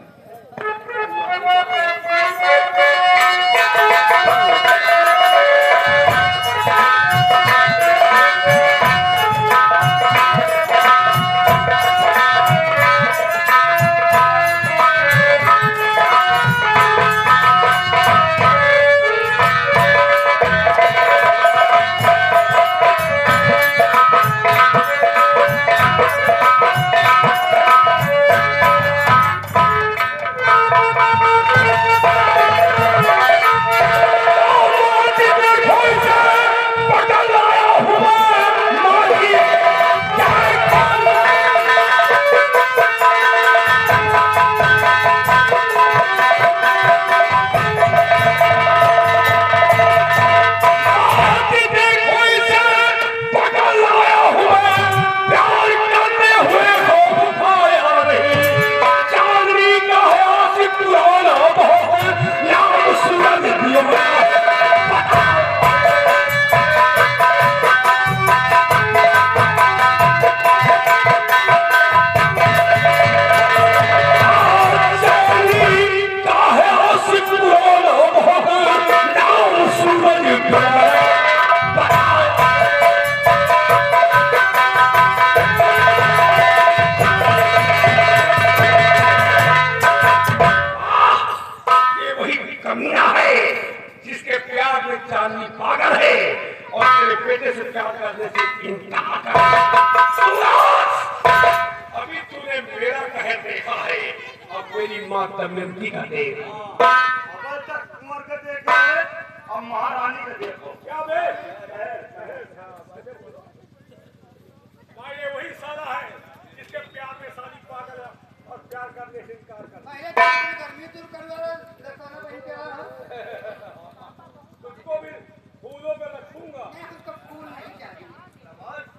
Speaker 2: चांदनी पागल है और तेरे बेटे से प्यार करने से इनकार कर। अभी तूने मेरा कहर देखा है, अब मेरी माँ दमयंती का देख।
Speaker 3: अब तक कुंवर का देखा है, अब महारानी का देखो।
Speaker 2: क्या बे? ये वही साला है जिसके प्यार में साली पागल है और प्यार करने से इनकार करता है। तुझको भी फूलों पे रखूंगा,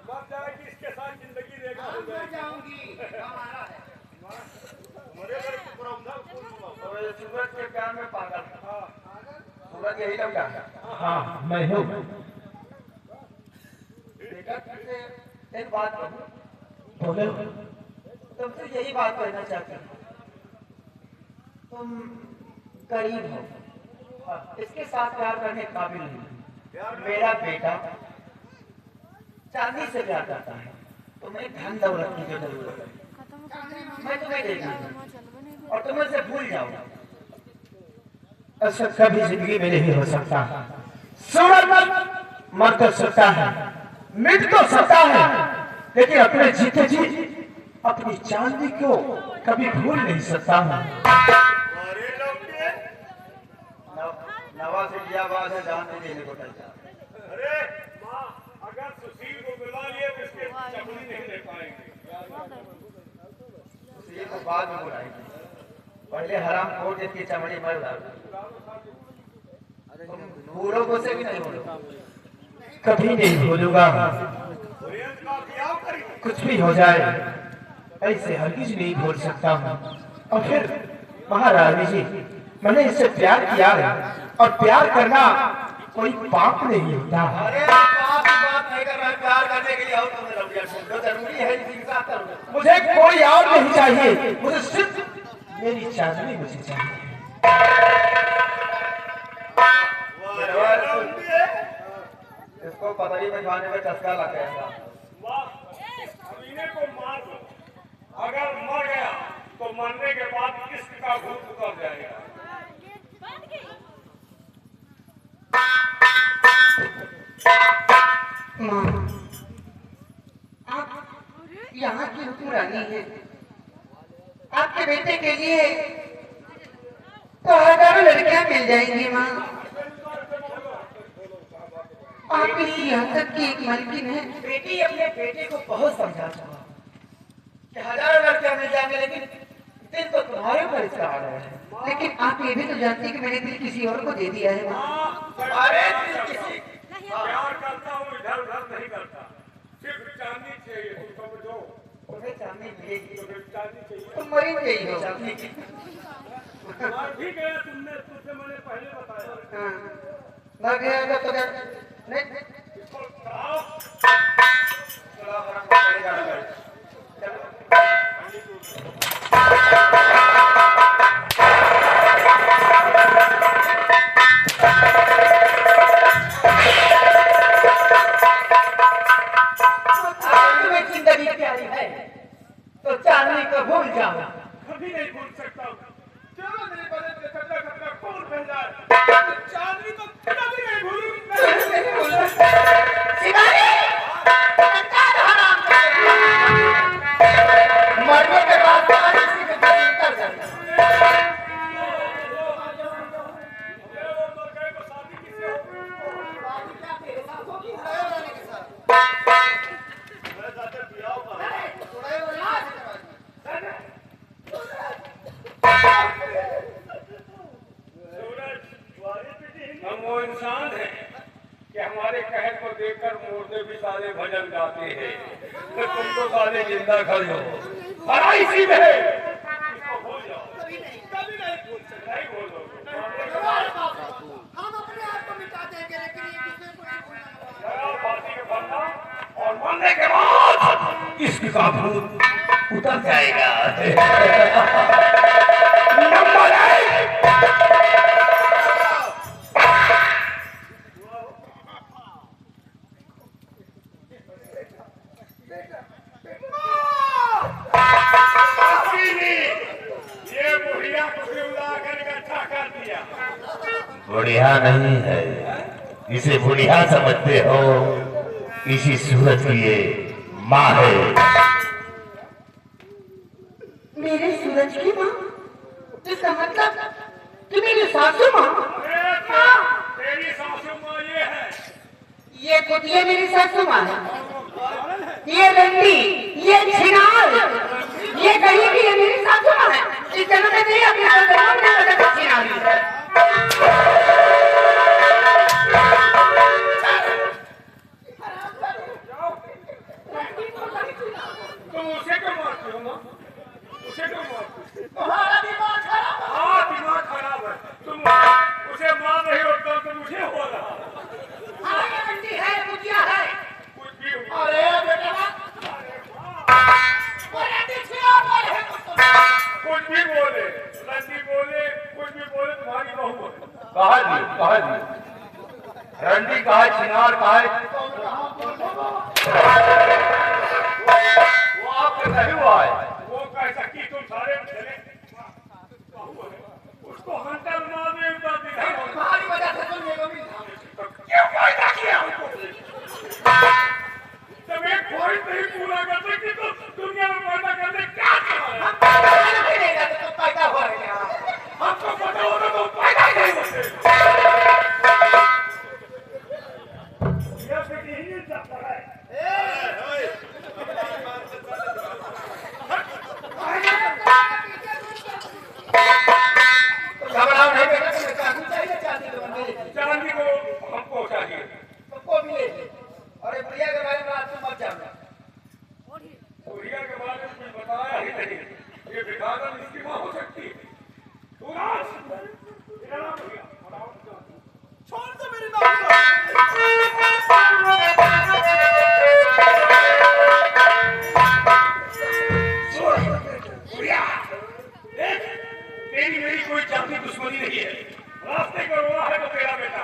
Speaker 2: मर जाएगी इसके साथ जिंदगी रेखा हो जाएगी।
Speaker 1: सूरज के प्यार में पागल। सूरज यही लग गया।
Speaker 4: हाँ मैं हूँ।
Speaker 1: बेटा तुमसे एक बात कहूँ,
Speaker 4: बोले
Speaker 1: तुमसे यही बात कहना चाहती हूँ। तुम गरीब हो, इसके साथ प्यार करने के काबिल नहीं। मेरा बेटा चांदी से प्यार करता है, तुम्हें धन दौलत की जो जरूरत है मैं तुम्हें दे दूंगा और तुम इसे भूल जाओ।
Speaker 4: ऐसा कभी जिंदगी में नहीं हो सकता। सूरज मर तो सकता है, मिट तो सकता है, लेकिन अपने जीते जी अपनी चांदी को कभी भूल नहीं सकता हूँ।
Speaker 3: अरे लौटे,
Speaker 1: नवा से लिया बात है, जान नहीं देने को तैयार।
Speaker 2: अरे माँ, अगर सुशील को बुला लिए तो इसके चमड़ी नहीं दे पाएंगे।
Speaker 1: सुशील को बाद में बुलाएंगे, पहले हराम खोर जिसकी चमड़ी मर डालो। भूलों से भी नहीं भूलो,
Speaker 4: कभी नहीं भूलूंगा। कुछ भी हो जाए ऐसे हरगिज नहीं भूल सकता हूँ। और फिर महारानी जी, मैंने इससे प्यार किया है और प्यार करना कोई पाप नहीं होता।
Speaker 1: अरे पाप की बात नहीं कर रहा है, प्यार करने के लिए और तुमने लौटिया जो जरूरी है इसी के साथ करो।
Speaker 4: मुझे कोई और नहीं चाहिए, मुझे सिर्फ मेरी चांदनी मुझे चाहिए।
Speaker 1: इसको पतरी में खाने में चस्का लग गया।
Speaker 2: को मार दो, अगर मर गया तो उसको मरने के बाद इश्क का भूत उतर जाएगा।
Speaker 5: माँ, आप यहाँ की हुक्मरानी है। आपके बेटे के लिए तो हजारों लड़कियां मिल जाएंगी माँ। आप इस सियासत की एक मलकिन है।
Speaker 1: बेटी अपने बेटे को बहुत समझा चुका कि हजारों लड़कियां मिल जाएंगे, लेकिन दिल तो तुम्हारे ऊपर इसका आ रहा है।
Speaker 5: लेकिन आप ये भी तो जानती हैं कि मैंने दिल किसी और को दे दिया है माँ।
Speaker 1: तुम्हारे दिल किसी
Speaker 2: प्यार करता हूँ, इधर उधर नहीं करता। सिर्फ चांदी चाहिए, तुम समझो।
Speaker 1: तुम्हें चांदी मिलेगी,
Speaker 2: तो फिर चांदी चाहिए।
Speaker 5: तुम मरी गई हो।
Speaker 1: चांदी की
Speaker 2: और ठीक है, तुझसे मैंने पहले बताया।
Speaker 5: हाँ, मर गया तो नहीं।
Speaker 2: इसको उठाओ।
Speaker 1: चलो अब हम पड़ेगा चलो। तुम्हें जिंदगी प्यारी है तो चांदनी को भूल जाओ।
Speaker 2: कभी नहीं भूल सकता। चलो मेरे बदन से कतरा कतरा खून बह जाए, चांदनी को कभी नहीं भूलूंगा।
Speaker 1: शिकारी, मरने के बाद सारी चीजें कर जाना।
Speaker 2: वो मर गए तो शादी किससे होगी?
Speaker 1: क्या तेरे साथ होगी? के साथ।
Speaker 3: मेरे साथ बियाह होगा।
Speaker 2: हम वो इंसान हैं कि हमारे कहर को देखकर मुर्दे भी सारे भजन गाते हैं। तो तुम तो सारे जिंदा खड़े हो। भला इसी में है। इसको भूल जाओ। कभी नहीं भूल सकते। नहीं भूलोगे।
Speaker 1: हम अपने आप को मिटा देंगे, लेकिन ये दूसरे को नहीं भूलना।
Speaker 2: जरा फांसी के बनना और मरने के बाद इश्क का भूत उतर जाएगा। नंबर 1 ये बुढ़िया को उड़ा कर इकट्ठा कर दिया।
Speaker 4: बुढ़िया नहीं है, इसे बुढ़िया समझते हो। इसी सूरज की ये माँ है।
Speaker 5: मेरे सूरज की माँ? इसका मतलब कि मेरी सासू माँ?
Speaker 2: तेरी सासू माँ ये है।
Speaker 5: ये कुतिया मेरी सासू माँ है। ये रंडी, ये छिनाल, ये कहीं भी ये मेरी सासू माँ है। इस जन्म में नहीं, अपने जन्म में नहीं बता छिनाल है।
Speaker 2: तुम उसे क्यों मारती हो ना? उसे क्यों मारती हो?
Speaker 1: तुम्हारा दिमाग खराब है।
Speaker 2: हाँ, दिमाग खराब है। तुम उसे मार रही हो तो मुझे हो रहा।
Speaker 1: हाँ, ये रंडी है, कुतिया है।
Speaker 2: कुछ भी हो।
Speaker 1: अरे बेटा, वो रंडी छिनाल वाले हैं तुम।
Speaker 2: कुछ भी बोले, रंडी बोले, कुछ भी बोले, तुम्हारी बहू है।
Speaker 3: कहा जी रंडी कहा है, छिनार कहा है। वो आपके नहीं हुआ है।
Speaker 2: वो कह सकती तुम सारे चले। बहू है। उसको हंटर मारने का दिखाई हो।
Speaker 1: तुम्हारी वजह से तुम ये को भी
Speaker 2: तो क्यों पैदा किया हमको? जब एक पॉइंट नहीं पूरा कर सकती तो दुनिया में पैदा करने क्या सवाल है?
Speaker 1: तो पैदा हुआ है क्या?
Speaker 2: हमको पता होता तो पैदा ही नहीं होते। ये बेटी ही नहीं चाहता है।
Speaker 1: घबराओ नहीं बेटा, तुम्हें चांदी चाहिए, चांदी तो मिलेगी।
Speaker 2: चांदी को हमको चाहिए।
Speaker 1: तुमको मिलेगी। और ये प्रिया के बारे में आज तुम मत जानना।
Speaker 2: बुढ़िया के बारे में कुछ बताया ही नहीं। ये विभाजन इसकी माँ हो सकती है। तू राज, इधर आ बुढ़िया। छोड़ दो मेरी माँ को। बुढ़िया, देख, तेरी मेरी कोई जाति दुश्मनी नहीं है। रास्ते को रोना है तो तेरा बेटा।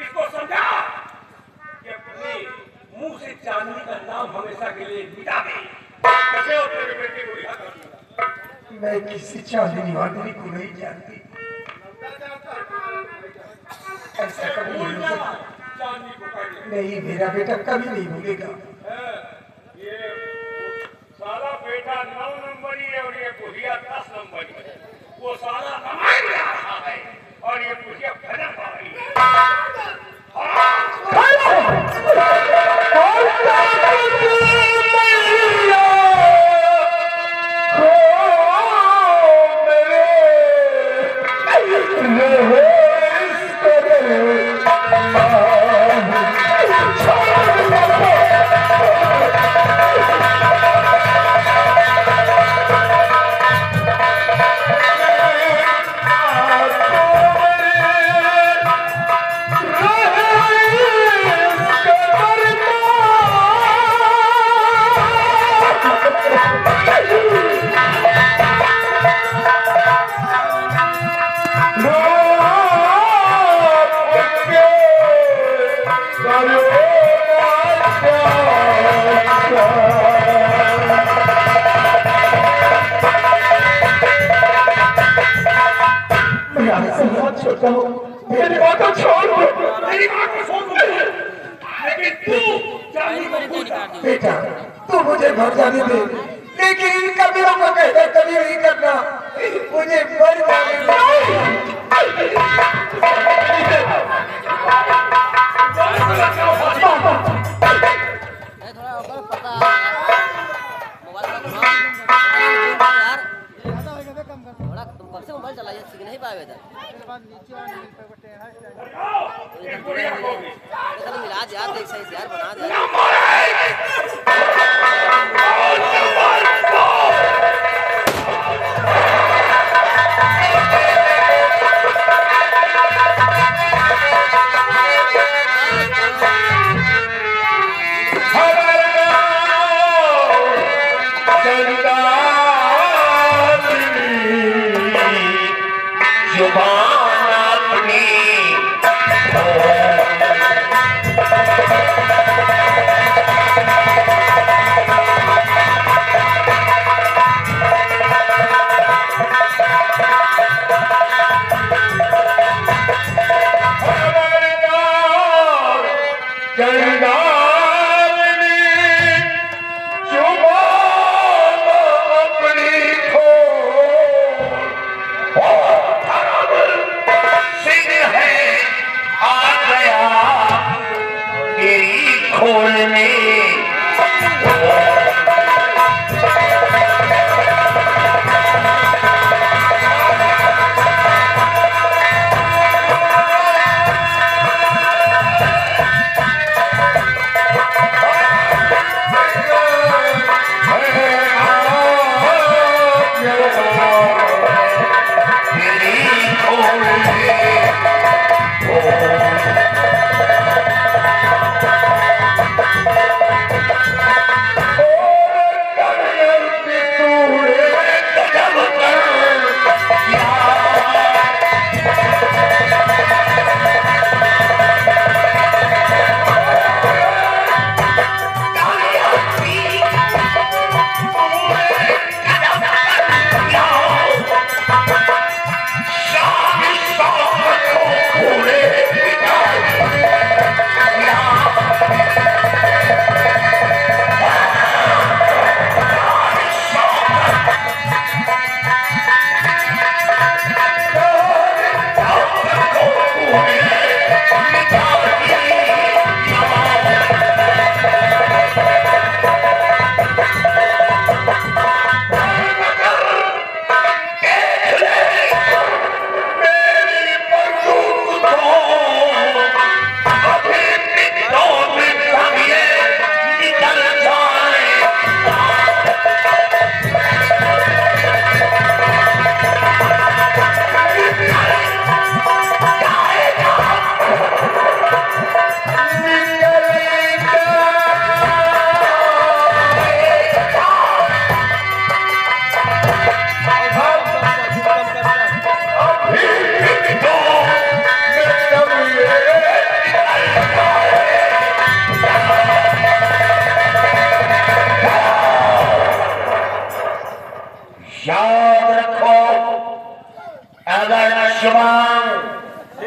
Speaker 2: इसको समझा कि अपने मुंह से चांदनी का नाम हमेशा के लिए मिटा दे। कैसे हो तेरे बेटे को रिहा कर दूंगा।
Speaker 8: मैं किसी चांदनी वादनी को नहीं जानती। ऐसा कभी नहीं हो सकता। नहीं, मेरा बेटा कभी नहीं भूलेगा।
Speaker 2: ये सारा बेटा 9 नंबरी है और ये बुढ़िया 10 नंबरी है। वो सारा रामायण गा रहा है और ये बुढ़िया भजन गा रही है।
Speaker 8: छोटा हूँ, मेरी बात को छोड़ दो, मेरी बात को छोड़ दो। लेकिन तू बेटा, तू मुझे भर जाने दे, लेकिन इन कमियों को कहना कभी नहीं करना, मुझे मर जाने दे।
Speaker 9: मोबाइल चलाइए सीख नहीं पाए मिला दे यार, देख सही से यार बना दे।
Speaker 8: अपनी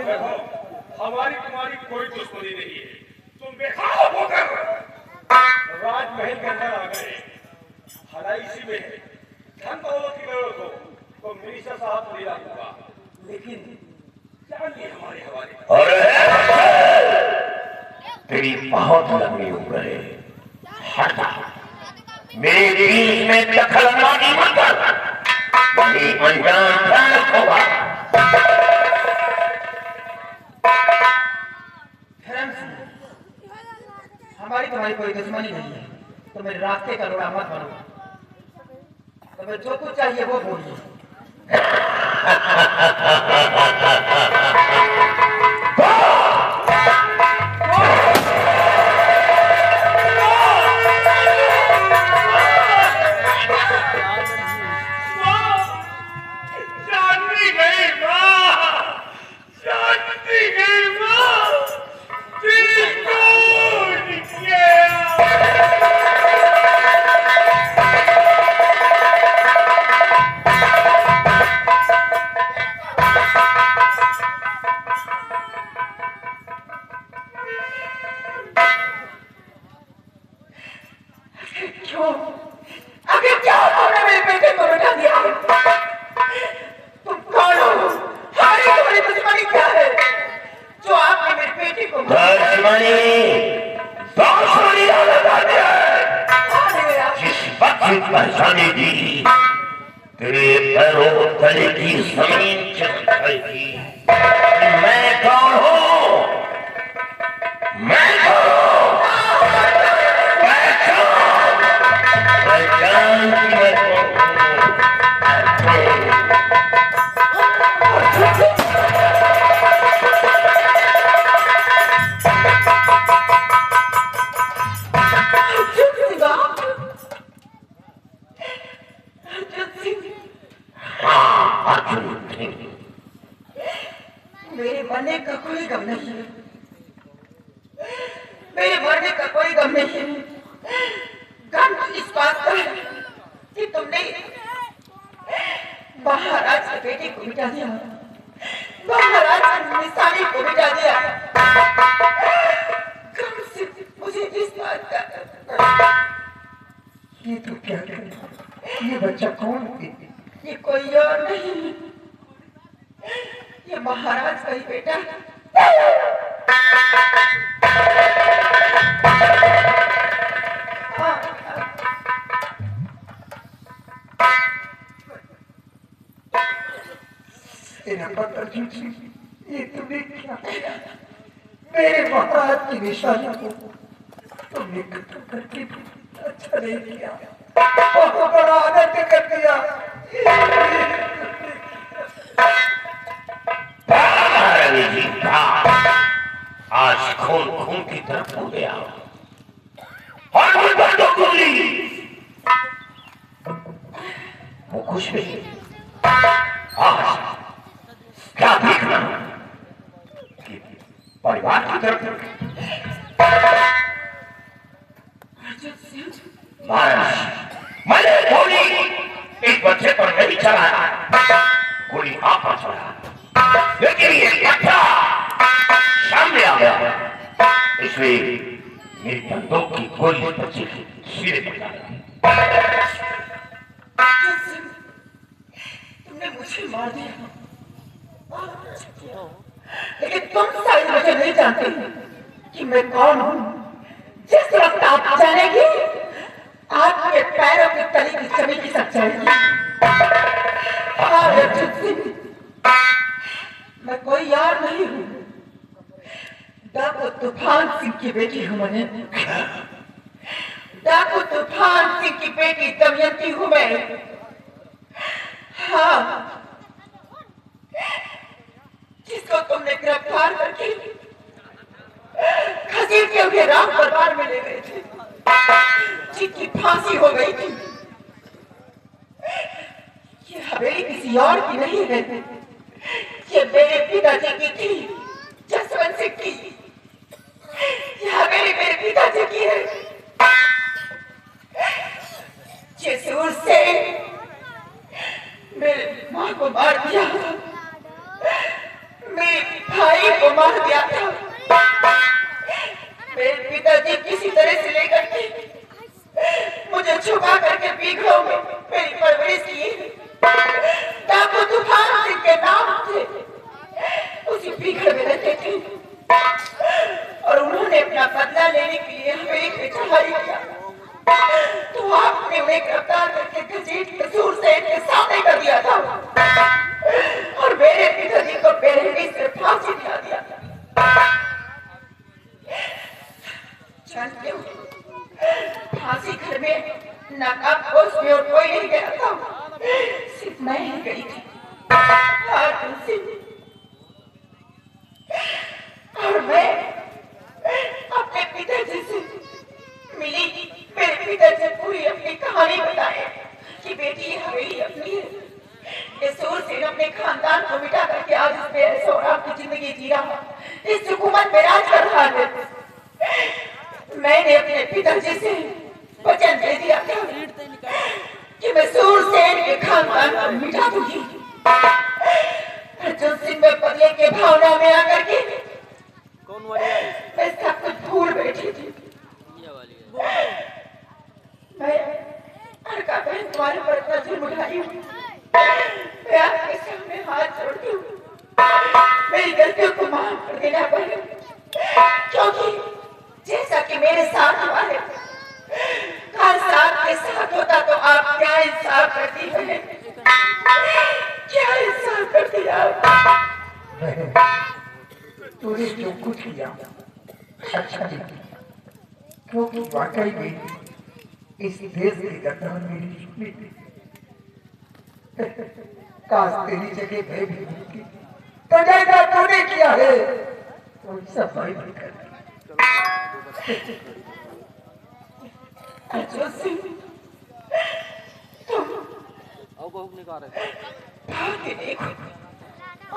Speaker 2: देखो, हमारी तुम्हारी कोई दुश्मनी नहीं है। तुम बेखौफ होकर राजमहल के अंदर आ गए। भलाई इसी में है। धन दौलत की जरूरत हो तो मिनिस्टर साहब को ले आऊंगा, लेकिन जानिए हमारे हवाले।
Speaker 10: और तेरी बहुत लंबी उम्र है, हटा मेरे बीच में दखलंदाजी मत कर, बड़ी अनजान फैल होगा।
Speaker 1: हमारी तुम्हारी कोई दुश्मनी नहीं है, तो मेरे रास्ते का रोड़ा मत बनो। तुम्हें जो कुछ चाहिए वो बोलिए।
Speaker 10: पहचाने दी तेरे पैरों तले की जमीन चल जाएगी। मैं कौन हूँ? मैं कौन? पहचान की मैं कौन
Speaker 1: मेरे मरने का कोई गम नहीं है, मेरे मरने का कोई गम नहीं है। गम तो इस बात का है कि तुमने महाराज के बेटे को मिटा दिया, महाराज की निशानी को मिटा दिया। गम से मुझे इस बात का, ये तो क्या करे, ये बच्चा कौन है? ये कोई और नहीं, ये महाराज का ही बेटा। ये तुमने क्या किया? मेरे महाराज की निशानी को तुमने खत्म करके अच्छा नहीं किया, बहुत बड़ा आनंद कर दिया।
Speaker 10: आज खून खून की तरफ हो गया और वो खुश नहीं। आज क्या देखना कि परिवार की तरफ मैंने गोली एक बच्चे पर नहीं चलाया, गोली आप पर चला, लेकिन ये बच्चा सामने आ गया, इसलिए मेरी बंदूक की गोली बच्चे के सिरे पर डाली।
Speaker 1: तुमने मुझे मार दिया, लेकिन तुम शायद मुझे नहीं जानते कि मैं कौन हूँ। जिस वक्त आप जानेंगे, आपके पैरों की तली की जमीन की सच्चाई। मैं कोई और नहीं हूँ, डाकू तूफान सिंह की बेटी हूँ। मैं डाकू तूफान सिंह की बेटी दमयंती हूँ मैं। हाँ, जिसको तुमने गिरफ्तार करके खसीट के हुए राम दरबार में ले गए थे, जिसकी फांसी हो गई थी। ये हवेली किसी और की नहीं है, ये मेरे पिताजी की थी, जसवंत सिंह की। ये हवेली मेरे पिताजी की है, जिस से मेरे माँ को मार दिया,
Speaker 11: मार दिया था। मेरे पिताजी किसी तरह से लेकर के मुझे छुपा करके पीघरों में मेरी परवरिश की। डाकू तूफान सिंह के नाम थे, उसी पीघर में रहते थे और उन्होंने अपना बदला लेने के लिए हमें एक चढ़ाई किया। तो आपने उन्हें गिरफ्तार करके घसीट के सूर सेठ के सामने कर दिया था और मेरे पिताजी को बेरहमी से फांसी दिला दिया। जानते हो, फांसी घर में नकाबपोश में और कोई नहीं गया था, सिर्फ मैं ही गई थी। और मैं अपने पिताजी से मिली। मेरे पिताजी पूरी अपनी कहानी बताए कि बेटी ये हवेली अपनी है। इस सूर से अपने खानदान को मिटा करके आज इस बेअस और आपकी जिंदगी जी रहा, इस हुकूमत में राज कर रहा है। मैंने अपने पिताजी से वचन दे दिया था कि मैं सूर सेन के खानदान को मिटा दूंगी। अर्जुन सिंह में बदले के भावना में आकर के मैं सब कुछ भूल बैठी थी। मैं अड़का बहन तुम्हारे पर इतना जुल्म उठाई हूँ। मैं आपके सामने हाथ जोड़ती हूँ, मेरी गलतियों को माफ कर देना पड़े, क्योंकि जैसा कि मेरे साथ हुआ है, हर साथ के साथ होता तो आप क्या इंसाफ करती है, क्या इंसाफ करती आप।
Speaker 8: तूने जो कुछ किया अच्छा नहीं, क्योंकि वाकई में इस देश की गद्दार मेरी दुश्मनी थी। काश तेरी जगह मैं भी होती तो जैसा तूने किया है तो सब मैं भी करती।
Speaker 11: अर्जुन सिंह, तुम भाग्य देखो,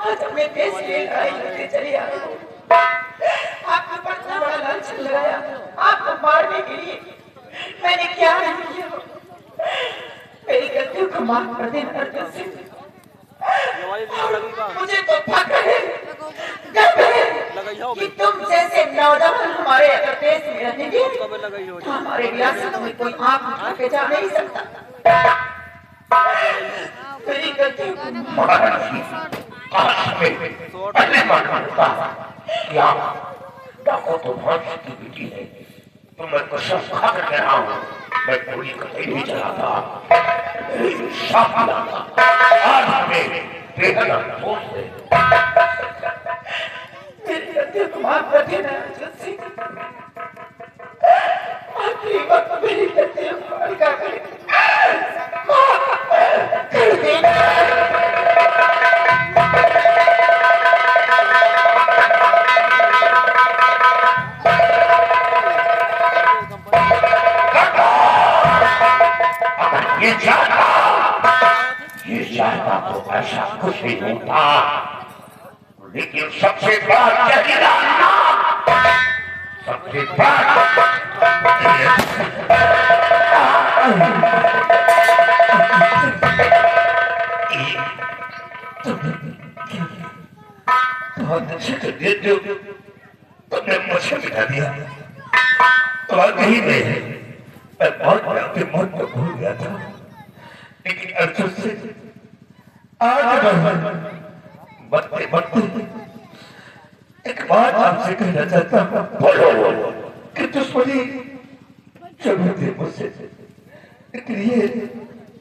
Speaker 11: आज अपने देश के लिए लड़ाई लड़ते चले आए हो। आपके ऊपर इतना बड़ा लांछन लगाया आपको मारने के लिए, मैंने क्या नहीं किया। मेरी गलतियों को माफ कर देना अर्जुन सिंह। मुझे तो फक्र है, गर्व है कि तुम जैसे नौजवान हमारे अगर देश में रहेंगे तो हमारे रियासत में कोई आंख उठा के जा नहीं सकता। मेरी गलतियों को
Speaker 10: डाको तो भांसी की बेटी है, तो मैं कसम खा कर कह रहा हूँ, मैं गोली कतई नहीं चलाता। आज हमें बेहद अफसोस है।
Speaker 11: मेरी गलतियों को माफ कर देना अर्जुन सिंह। आखिरी वक्त मेरी गलतियों को अलगा कर माफ कर देना।
Speaker 10: ये चाहता तो ऐसा कुछ नहीं होता, लेकिन सबसे बड़ा जहरीला सबसे बड़ा बहुत अच्छे से देते हो, तुमने मुझे बिठा दिया। वाकई में मैं बहुत अपने मन को भूल गया था, लेकिन अर्जुन से आज बढ़ते बढ़ते एक बात आपसे कहना चाहता हूँ। बोलो कि दुश्मनी जरूर थी मुझसे, लेकिन ये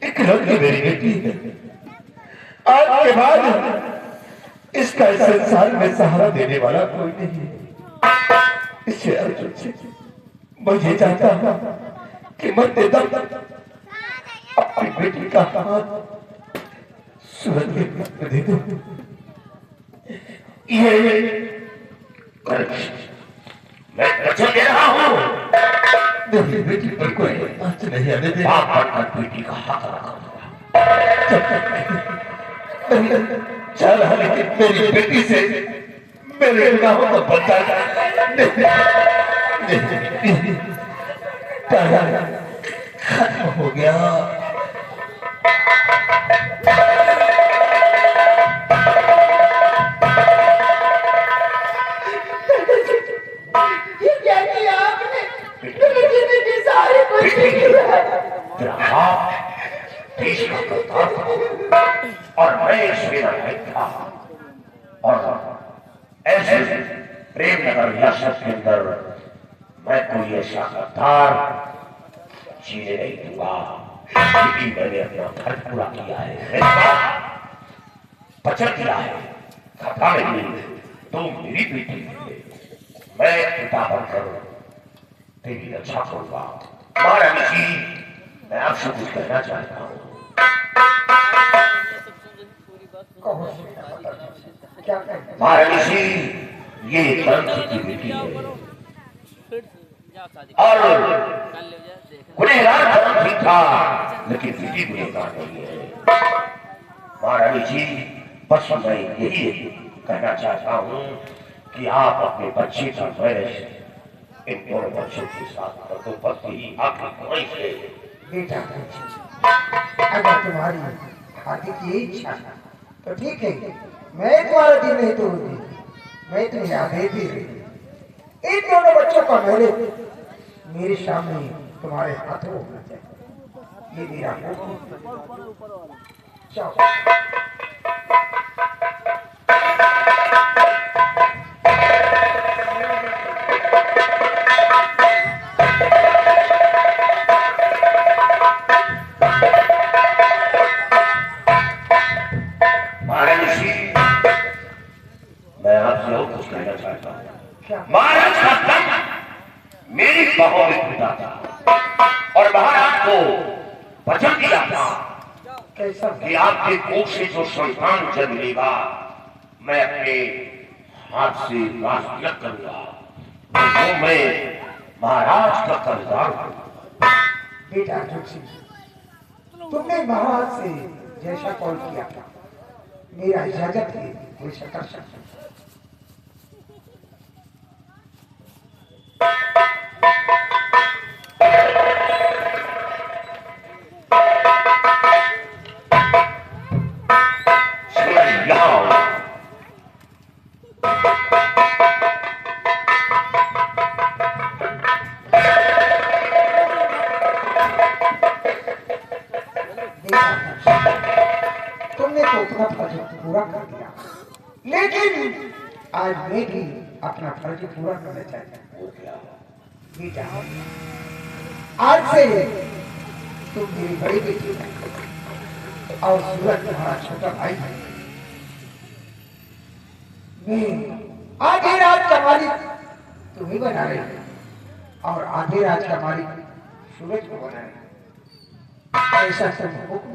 Speaker 10: एक लड़की मेरी बेटी है। आज के बाद इसका इस संसार में सहारा देने वाला कोई नहीं है। इससे अर्जुन से मैं ये चाहता हूँ कि मरते दम अपनी बेटी का हाथ सूरज के हाथ में दे दो। ये मैं वचन दे रहा हूँ, मेरी बेटी पर कोई हाथ नहीं आने दे। बाप बेटी का हाथ रखा चाह रहा, लेकिन मेरी बेटी से मेरे गुनाहों को बचा खत्म हो गया। विवाहित था और ऐसे प्रेम नगर रियासत के अंदर मैं कोई ऐसा गद्दार जीने नहीं दूंगा, क्योंकि मैंने अपना फर्ज पूरा किया है, वचन दिया है। घबरा नहीं, तुम मेरी बेटी है, मैं पिता बनकर तेरी रक्षा करूंगा। महारानी जी, मैं आपसे कुछ कहना चाहता हूँ। महारानी जी, ये तंत्र की बेटी है और गुनहगार कौन भी था, लेकिन बेटी गुनहगार नहीं है। महारानी जी, बस मैं यही कहना चाहता हूँ कि आप अपने बच्चे का मैरिज इन दोनों बच्चों के साथ कर दो, बस यही आपकी कमाई से।
Speaker 8: बेटा, अगर तुम्हारी हाथी की इच्छा है तो ठीक है, मैं तुम्हारा दिल नहीं तोड़ूंगी, मैं तुम्हें आदेश दे रही। इन दोनों बच्चों का मेरे सामने तुम्हारे हाथों होना चाहिए, ये मेरा हुक्म। जाओ।
Speaker 10: मैं आपसे और कुछ कहना चाहता हूँ। महाराज का दम मेरी बाहों में टूटा था और महाराज को वचन दिया था कि आपके कोख से जो संतान जन्म लेगा, मैं अपने हाथ से राज तिलक करूंगा, तो मैं महाराज का कर्जदार हूँ।
Speaker 8: बेटा तुमने महाराज से जैसा कॉल किया था, मेरा इजाजत है वैसा कर सकता। तुमने तो अपना फर्ज पूरा कर दिया, लेकिन आज मैं भी अपना फर्ज पूरा करना चाहता हूँ। बेटा, आज से तुम मेरी बड़ी बेटी और सूरज तुम्हारा छोटा भाई है। मैं आधे रात का मालिक तुम्हें बना रही हूँ और आधे रात का मालिक सूरज को बना रही। ऐसा तुम हुक्म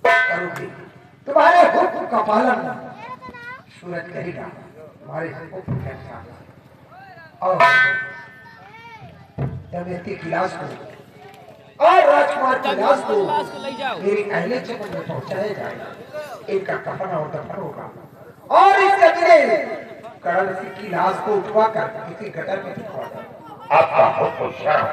Speaker 8: करोगे, तुम्हारे हुक्म का पालन सूरज करेगा, तुम्हारे हुक्म के अनुसार। और दमयंती की लाश को और राजकुमार की लाश को मेरी अहले चमन में पहुंचाया जाएगा। इनका कफन और दफन होगा और इस कचरे करण सिंह की लाश को उठवा कर किसी गटर में फेंकवा।
Speaker 10: आपका हुक्म शर्म